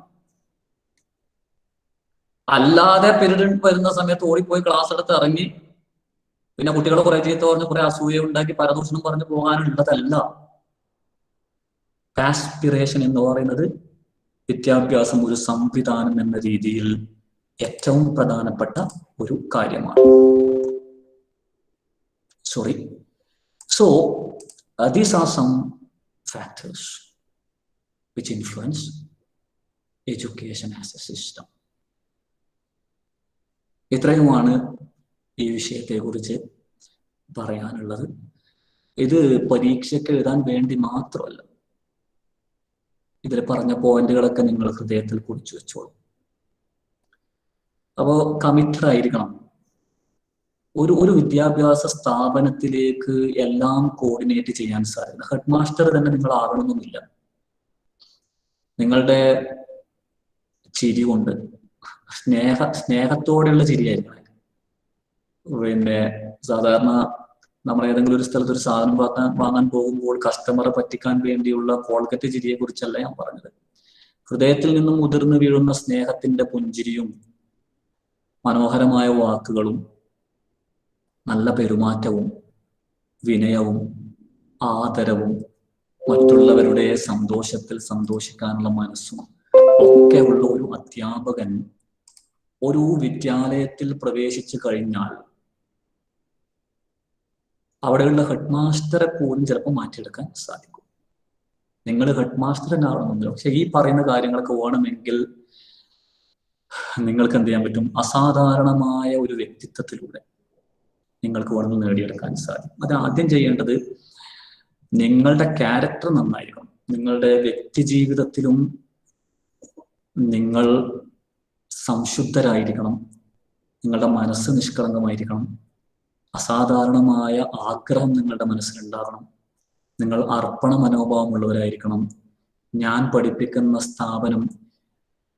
അല്ലാതെ പീരീഡ് വരുന്ന സമയത്ത് ഓടിപ്പോയി ക്ലാസ് എടുത്ത് ഇറങ്ങി പിന്നെ കുട്ടികളെ കുറെ ചീത്ത പറഞ്ഞ് കുറെ അസൂയ ഉണ്ടാക്കി പരദൂഷണം പറഞ്ഞു പോകാനുള്ളതല്ല. ആസ്പിറേഷൻ എന്ന് പറയുന്നത് വിദ്യാഭ്യാസം ഒരു സംവിധാനം എന്ന രീതിയിൽ ഏറ്റവും പ്രധാനപ്പെട്ട ഒരു കാര്യമാണ്. So these are some factors which influence education as a system. ഇത്രയുമാണ് ഈ വിഷയത്തെ കുറിച്ച് പറയാനുള്ളത്. ഇത് പരീക്ഷയ്ക്ക് എഴുതാൻ വേണ്ടി മാത്രമല്ല. ഇതിൽ പറഞ്ഞ പോയിന്റുകളൊക്കെ നിങ്ങൾ ഹൃദയത്തിൽ കുറിച്ചു വെച്ചോളൂ. അപ്പോ കമ്മിറ്റഡ് ആയിരിക്കണം. ഒരു വിദ്യാഭ്യാസ സ്ഥാപനത്തിലേക്ക് എല്ലാം കോർഡിനേറ്റ് ചെയ്യാൻ സാധിക്കും. ഹെഡ് മാസ്റ്റർ തന്നെ നിങ്ങൾ ആകണമെന്നില്ല. നിങ്ങളുടെ ചിരി കൊണ്ട്, സ്നേഹത്തോടെയുള്ള ചിരിയായിരിക്കണം. പിന്നെ സാധാരണ നമ്മൾ ഏതെങ്കിലും ഒരു സ്ഥലത്ത് ഒരു സാധനം വാങ്ങാൻ പോകുമ്പോൾ കസ്റ്റമറെ പറ്റിക്കാൻ വേണ്ടിയുള്ള കോൾഗറ്റ് ചിരിയെ കുറിച്ചല്ല ഞാൻ പറഞ്ഞത്. ഹൃദയത്തിൽ നിന്നും ഉതിർന്നു വീഴുന്ന സ്നേഹത്തിന്റെ പുഞ്ചിരിയും മനോഹരമായ വാക്കുകളും നല്ല പെരുമാറ്റവും വിനയവും ആദരവും മറ്റുള്ളവരുടെ സന്തോഷത്തിൽ സന്തോഷിക്കാനുള്ള മനസ്സും ഒക്കെ ഉള്ള ഒരു അധ്യാപകൻ ഒരു വിദ്യാലയത്തിൽ പ്രവേശിച്ചു കഴിഞ്ഞാൽ അവിടെയുള്ള ഹെഡ് മാസ്റ്ററെ പോലും ചിലപ്പോൾ മാറ്റിയെടുക്കാൻ സാധിക്കും. നിങ്ങൾ ഹെഡ് മാസ്റ്റർ എന്നാവണമെന്നില്ല, പക്ഷെ ഈ പറയുന്ന കാര്യങ്ങളൊക്കെ വേണമെങ്കിൽ നിങ്ങൾക്ക് എന്ത് ചെയ്യാൻ പറ്റും? അസാധാരണമായ ഒരു വ്യക്തിത്വത്തിലൂടെ നിങ്ങൾക്ക് വേണമെങ്കിൽ നേടിയെടുക്കാൻ സാധിക്കും. അത് ആദ്യം ചെയ്യേണ്ടത് നിങ്ങളുടെ ക്യാരക്ടർ നന്നായിരിക്കണം. നിങ്ങളുടെ വ്യക്തി ജീവിതത്തിലും നിങ്ങൾ സംശുദ്ധരായിരിക്കണം. നിങ്ങളുടെ മനസ്സ് നിഷ്കളങ്കമായിരിക്കണം. അസാധാരണമായ ആഗ്രഹം നിങ്ങളുടെ മനസ്സിലുണ്ടാകണം. നിങ്ങൾ അർപ്പണ മനോഭാവമുള്ളവരായിരിക്കണം. ഞാൻ പഠിപ്പിക്കുന്ന സ്ഥാപനം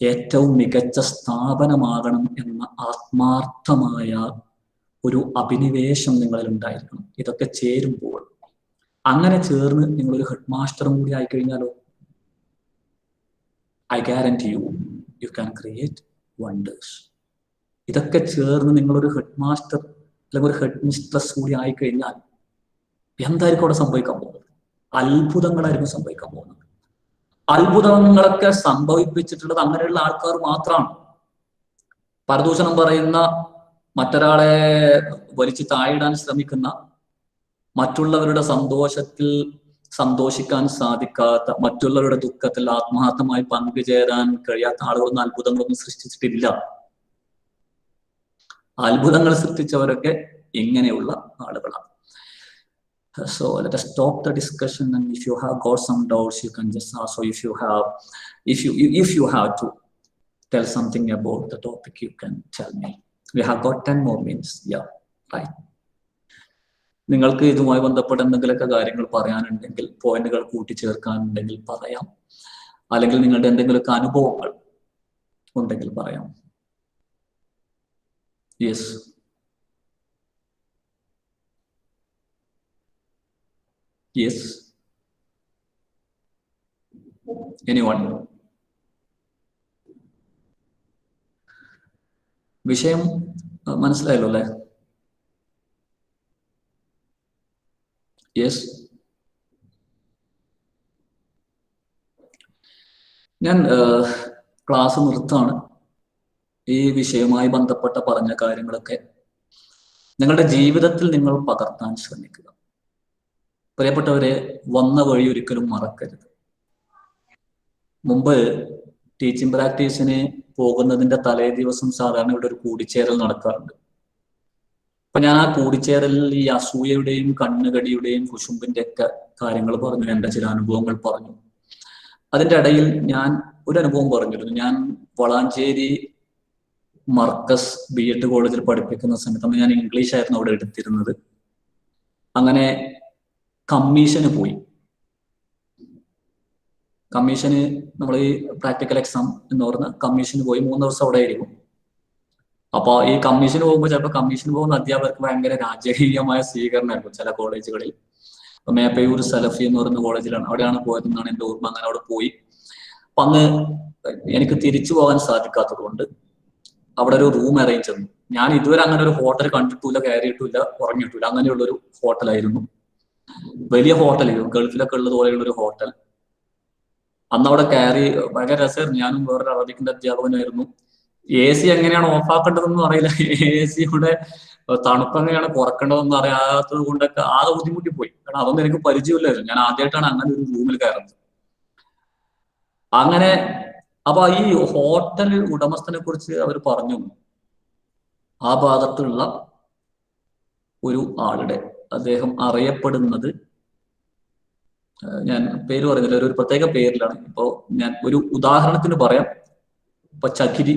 ഏറ്റവും മികച്ച സ്ഥാപനമാകണം എന്ന ആത്മാർത്ഥമായ ഒരു അഭിനിവേശം നിങ്ങളിൽ ഉണ്ടായിരിക്കണം. ഇതൊക്കെ ചേരുമ്പോൾ, അങ്ങനെ ചേർന്ന് നിങ്ങളൊരു ഹെഡ് മാസ്റ്ററും കൂടി ആയിക്കഴിഞ്ഞാലോ, I guarantee you can create wonders. ഇതൊക്കെ ചേർന്ന് നിങ്ങളൊരു ഹെഡ് മാസ്റ്റർ അല്ലെങ്കിൽ ഒരു ഹെഡ് മിസ്ട്രസ് കൂടി ആയിക്കഴിഞ്ഞാൽ എന്തായിരിക്കും അവിടെ സംഭവിക്കാൻ പോകുന്നത്? അത്ഭുതങ്ങളായിരിക്കും സംഭവിക്കാൻ പോകുന്നത്. അത്ഭുതങ്ങളൊക്കെ സംഭവിപ്പിച്ചിട്ടുള്ളത് അങ്ങനെയുള്ള ആൾക്കാർ മാത്രമാണ്. പരദൂഷണം പറയുന്ന, മറ്റൊരാളെ വലിച്ചു താഴിടാൻ ശ്രമിക്കുന്ന, മറ്റുള്ളവരുടെ സന്തോഷത്തിൽ സന്തോഷിക്കാൻ സാധിക്കാത്ത, മറ്റുള്ളവരുടെ ദുഃഖത്തിൽ ആത്മാർത്ഥമായി പങ്കുചേരാൻ കഴിയാത്ത ആളുകളൊന്നും അത്ഭുതങ്ങളൊന്നും സൃഷ്ടിച്ചിട്ടില്ല. അത്ഭുതങ്ങൾ സൃഷ്ടിച്ചവരൊക്കെ ഇങ്ങനെയുള്ള ആളുകളാണ്. So let us stop the discussion, and if you have got some doubts, you can just ask. So if you have to tell something about the topic, you can tell me. We have got 10 more minutes. Yeah, right. നിങ്ങൾക്ക് ഇതുമായി ബന്ധപ്പെട്ട എന്തെങ്കിലുമൊക്കെ കാര്യങ്ങൾ പറയാനുണ്ടെങ്കിൽ, പോയിന്റുകൾ കൂട്ടിച്ചേർക്കാനുണ്ടെങ്കിൽ പറയാം. അല്ലെങ്കിൽ നിങ്ങളുടെ എന്തെങ്കിലുമൊക്കെ അനുഭവങ്ങൾ ഉണ്ടെങ്കിൽ പറയാം. യെസ്. യെസ്. എനിവൺ? വിഷയം മനസ്സിലായല്ലോ അല്ലേ? യെസ്. ഞാൻ ക്ലാസ് നിർത്താണ്. ഈ വിഷയവുമായി ബന്ധപ്പെട്ട പറഞ്ഞ കാര്യങ്ങളൊക്കെ നിങ്ങളുടെ ജീവിതത്തിൽ നിങ്ങൾ പകർത്താൻ ശ്രമിക്കുക. പ്രിയപ്പെട്ടവരെ, വന്ന വഴി ഒരിക്കലും മറക്കരുത്. മുമ്പ് ടീച്ചിങ് പ്രാക്ടീസിന് പോകുന്നതിന്റെ തലേ ദിവസം സാധാരണ ഇവിടെ ഒരു കൂടിച്ചേരൽ നടക്കാറുണ്ട്. അപ്പൊ ഞാൻ ആ കൂടിച്ചേരലിൽ ഈ അസൂയയുടെയും കണ്ണുകടിയുടെയും കുശുമ്പിന്റെ ഒക്കെ കാര്യങ്ങൾ പറഞ്ഞു, എന്റെ ചില അനുഭവങ്ങൾ പറഞ്ഞു. അതിന്റെ ഇടയിൽ ഞാൻ ഒരു അനുഭവം പറഞ്ഞിരുന്നു. ഞാൻ വളാഞ്ചേരി മർക്കസ് BEd കോളേജിൽ പഠിപ്പിക്കുന്ന സമയത്ത് ഞാൻ ഇംഗ്ലീഷ് ആയിരുന്നു അവിടെ എടുത്തിരുന്നത്. അങ്ങനെ കമ്മീഷന് പോയി. കമ്മീഷന് നമ്മൾ ഈ പ്രാക്ടിക്കൽ എക്സാം എന്ന് പറഞ്ഞ കമ്മീഷന് പോയി 3 ദിവസം അവിടെ ആയിരിക്കും. അപ്പൊ ഈ കമ്മീഷന് പോകുമ്പോൾ ചിലപ്പോൾ കമ്മീഷന് പോകുന്ന അധ്യാപകർക്ക് ഭയങ്കര രാജകീയമായ സ്വീകരണമായിരുന്നു ചില കോളേജുകളിൽ. മേപ്പയൂർ സലഫി എന്ന് പറയുന്ന കോളേജിലാണ്, അവിടെയാണ് പോയതെന്നാണ് എന്റെ ഓർമ്മ. അങ്ങനെ അവിടെ പോയി. അപ്പൊ അന്ന് എനിക്ക് തിരിച്ചു പോകാൻ സാധിക്കാത്തത് കൊണ്ട് അവിടെ ഒരു റൂം അറേഞ്ച് ചെയ്തു. ഞാൻ ഇതുവരെ അങ്ങനെ ഒരു ഹോട്ടൽ കണ്ടിട്ടില്ല, കയറിയിട്ടില്ല, ഉറങ്ങിയിട്ടില്ല. അങ്ങനെയുള്ള ഒരു ഹോട്ടലായിരുന്നു. വലിയ ഹോട്ടലായിരുന്നു, ഗൾഫിലൊക്കെ ഉള്ളത് പോലെയുള്ള ഒരു ഹോട്ടൽ. അന്ന് അവിടെ കയറി ഭയങ്കര രസമായിരുന്നു. ഞാനും വേറൊരു അറബിക്കിന്റെ അധ്യാപകനായിരുന്നു. AC എങ്ങനെയാണ് ഓഫാക്കേണ്ടതെന്നും അറിയില്ല, ACയുടെ തണുപ്പ് എങ്ങനെയാണ് കുറക്കേണ്ടതെന്ന് അറിയാത്തത് കൊണ്ടൊക്കെ ആകെ ബുദ്ധിമുട്ടി പോയി. കാരണം അതൊന്നും എനിക്ക് പരിചയമില്ലായിരുന്നു. ഞാൻ ആദ്യമായിട്ടാണ് അങ്ങനെ ഒരു റൂമിൽ കയറുന്നത്. അങ്ങനെ അപ്പൊ ഈ ഹോട്ടൽ ഉടമസ്ഥനെ കുറിച്ച് അവർ പറഞ്ഞു, ആ ഭാഗത്തുള്ള ഒരു ആളുടെ, അദ്ദേഹം അറിയപ്പെടുന്നത്, ഞാൻ പേര് പറയുന്നില്ല, ഒരു പ്രത്യേക പേരിലാണ്. ഇപ്പോ ഞാൻ ഒരു ഉദാഹരണത്തിന് പറയാം. ഇപ്പൊ ചകിരി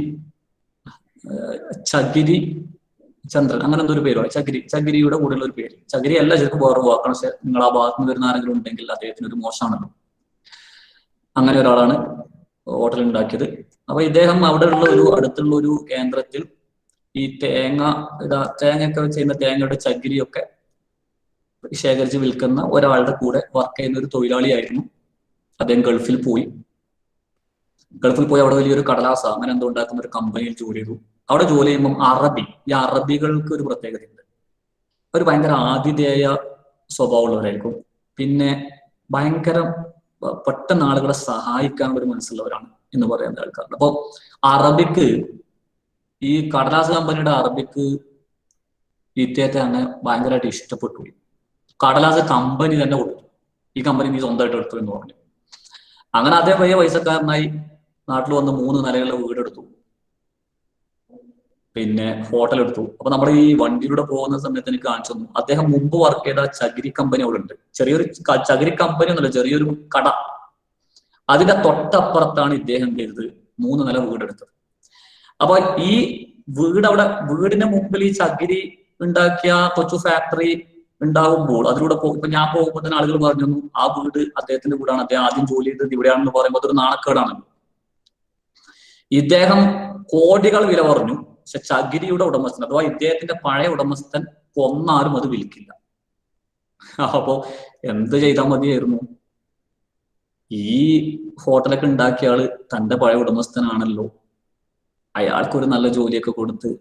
ചന്ദ്രൻ, അങ്ങനെ എന്തോ ഒരു പേര് പറയും. ചകിരിയുടെ കൂടെയുള്ള ഒരു പേര്. ചകിരി അല്ല, ശരിക്കും വേറെ വാക്കാണ്. പക്ഷെ നിങ്ങൾ ആ ഭാഗത്ത് നിന്ന് വരുന്ന ആരെങ്കിലും ഉണ്ടെങ്കിൽ അദ്ദേഹത്തിന് ഒരു മോശമാണല്ലോ. അങ്ങനെ ഒരാളാണ് ഹോട്ടൽ ഉണ്ടാക്കിയത്. അപ്പൊ ഇദ്ദേഹം അവിടെ ഉള്ള ഒരു അടുത്തുള്ള ഒരു കേന്ദ്രത്തിൽ ഈ തേങ്ങയൊക്കെ ചെയ്യുന്ന തേങ്ങയുടെ ചകിരിയൊക്കെ ശേഖരിച്ച് വിൽക്കുന്ന ഒരാളുടെ കൂടെ വർക്ക് ചെയ്യുന്ന ഒരു തൊഴിലാളിയായിരുന്നു. അദ്ദേഹം ഗൾഫിൽ പോയി അവിടെ വലിയൊരു കടലാസ അങ്ങനെ എന്തോ ഉണ്ടാക്കുന്ന ഒരു കമ്പനിയിൽ ജോലി ചെയ്തു. അവിടെ ജോലി ചെയ്യുമ്പം ഈ അറബികൾക്ക് ഒരു പ്രത്യേകതയുണ്ട്. അവർ ഭയങ്കര ആതിഥേയ സ്വഭാവമുള്ളവരായിരിക്കും. പിന്നെ ഭയങ്കര പെട്ടെന്ന് ആളുകളെ സഹായിക്കാനുള്ള ഒരു മനസ്സുള്ളവരാണ് എന്ന് പറയുന്ന ആൾക്കാരുണ്ട്. അപ്പൊ അറബിക്ക്, ഈ കടലാസ് കമ്പനിയുടെ അറബിക്ക് ഇദ്ദേഹത്തെ അങ്ങനെ ഭയങ്കരമായിട്ട് ഇഷ്ടപ്പെട്ടു. കടലാസ് കമ്പനി തന്നെ കൊടുത്തു, ഈ കമ്പനി നീ സ്വന്തമായിട്ട് എടുത്തു എന്ന് പറഞ്ഞു. അങ്ങനെ അതേ വലിയ പൈസക്കാരനായി നാട്ടിൽ വന്ന് 3 നിലയുള്ള വീടെടുത്തു, പിന്നെ ഹോട്ടൽ എടുത്തു. അപ്പൊ നമ്മുടെ ഈ വണ്ടിയിലൂടെ പോകുന്ന സമയത്ത് എനിക്ക് കാണിച്ചു തന്നു, അദ്ദേഹം മുമ്പ് വർക്ക് ചെയ്ത ചകിരി കമ്പനി അവിടെ ഉണ്ട്. ചെറിയൊരു ചകിരി കമ്പനി ഒന്നുമില്ല, ചെറിയൊരു കട. അതിന്റെ തൊട്ടപ്പുറത്താണ് ഇദ്ദേഹം ചെയ്തത് 3 നില വീടെടുത്തത്. അപ്പൊ ഈ വീടിന്റെ മുമ്പിൽ ഈ ചകിരി ഉണ്ടാക്കിയ കൊച്ചു ഫാക്ടറി ഉണ്ടാകുമ്പോൾ അതിലൂടെ ഇപ്പൊ ഞാൻ പോകുമ്പോൾ തന്നെ ആളുകൾ പറഞ്ഞു, ആ വീട് അദ്ദേഹത്തിന്റെ വീടാണ്, അദ്ദേഹം ആദ്യം ജോലി ചെയ്തത് ഇവിടെയാണെന്ന് പറയുമ്പോൾ അതൊരു നാണക്കേടാണല്ലോ. ഇദ്ദേഹം കോടികൾ വില പറഞ്ഞു. പക്ഷെ ചകിരിയുടെ ഉടമസ്ഥൻ അഥവാ ഇദ്ദേഹത്തിന്റെ പഴയ ഉടമസ്ഥൻ കൊന്നാലും അത് വിൽക്കില്ല. അപ്പോ എന്ത് ചെയ്താൽ മതിയായിരുന്നു? ഈ ഹോട്ടലൊക്കെ ഉണ്ടാക്കിയ ആള് തന്റെ പഴയ ഉടമസ്ഥനാണല്ലോ, അയാൾക്കൊരു നല്ല ജോലിയൊക്കെ കൊടുത്ത്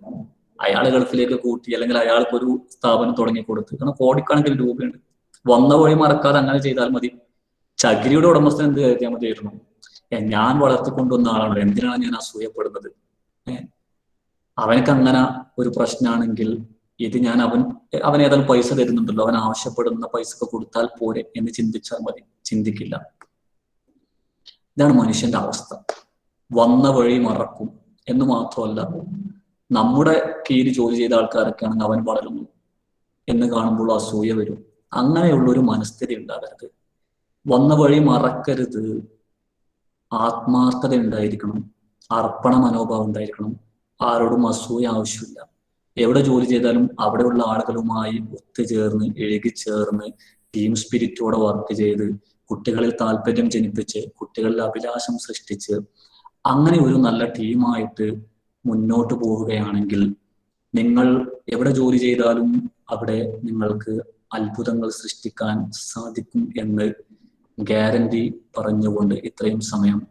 അയാൾ ഗൾഫിലേക്ക് കൂട്ടി, അല്ലെങ്കിൽ അയാൾക്കൊരു സ്ഥാപനം തുടങ്ങി കൊടുത്ത്. കാരണം കോടിക്കണക്കിന് രൂപയുണ്ട്. വന്ന വഴി മറക്കാതെ അങ്ങനെ ചെയ്താൽ മതി. ചകിരിയുടെ ഉടമസ്ഥൻ എന്ത് കരുതിയാൽ മതിയായിരുന്നു? ഞാൻ വളർത്തിക്കൊണ്ടുവന്ന ആളാണ്, എന്തിനാണ് ഞാൻ അസൂയപ്പെടുന്നത്? അവനക്ക് അങ്ങനെ ഒരു പ്രശ്നമാണെങ്കിൽ ഇത് ഞാൻ അവൻ ഏതായാലും പൈസ തരുന്നുണ്ടല്ലോ, അവൻ ആവശ്യപ്പെടുന്ന പൈസക്ക് കൊടുത്താൽ പോരെ എന്ന് ചിന്തിച്ചാൽ മതി. ചിന്തിക്കില്ല. ഇതാണ് മനുഷ്യന്റെ അവസ്ഥ. വന്ന വഴി മറക്കും എന്ന് മാത്രമല്ല, നമ്മുടെ കീഴിൽ ജോലി ചെയ്ത ആൾക്കാരൊക്കെ ആണെങ്കിൽ അവൻ വളരുന്നു എന്ന് കാണുമ്പോൾ അസൂയ വരും. അങ്ങനെയുള്ള ഒരു മനസ്ഥിതി ഉണ്ടാകരുത്. വന്ന വഴി മറക്കരുത്. ആത്മാർത്ഥത ഉണ്ടായിരിക്കണം, അർപ്പണ മനോഭാവം ഉണ്ടായിരിക്കണം. ആരോടും അസൂയ ആവശ്യമില്ല. എവിടെ ജോലി ചെയ്താലും അവിടെയുള്ള ആളുകളുമായി ഒത്തുചേർന്ന് ഇഴുകിച്ചേർന്ന് ടീം സ്പിരിറ്റോടെ വർക്ക് ചെയ്ത് കുട്ടികളിൽ താല്പര്യം ജനിപ്പിച്ച് കുട്ടികളിൽ അഭിലാഷം സൃഷ്ടിച്ച് അങ്ങനെ ഒരു നല്ല ടീമായിട്ട് മുന്നോട്ട് പോവുകയാണെങ്കിൽ നിങ്ങൾ എവിടെ ജോലി ചെയ്താലും അവിടെ നിങ്ങൾക്ക് അത്ഭുതങ്ങൾ സൃഷ്ടിക്കാൻ സാധിക്കും എന്ന് ഗ്യാരണ്ടി പറഞ്ഞുകൊണ്ട് ഇത്രയും സമയം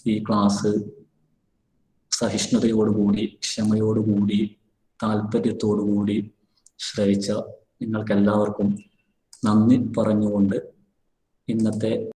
ഈ ക്ലാസ് സഹിഷ്ണുതയോടുകൂടി, ക്ഷമയോടുകൂടി, താല്പര്യത്തോടുകൂടി ശ്രവിച്ച നിങ്ങൾക്ക് എല്ലാവർക്കും നന്ദി പറഞ്ഞുകൊണ്ട് ഇന്നത്തെ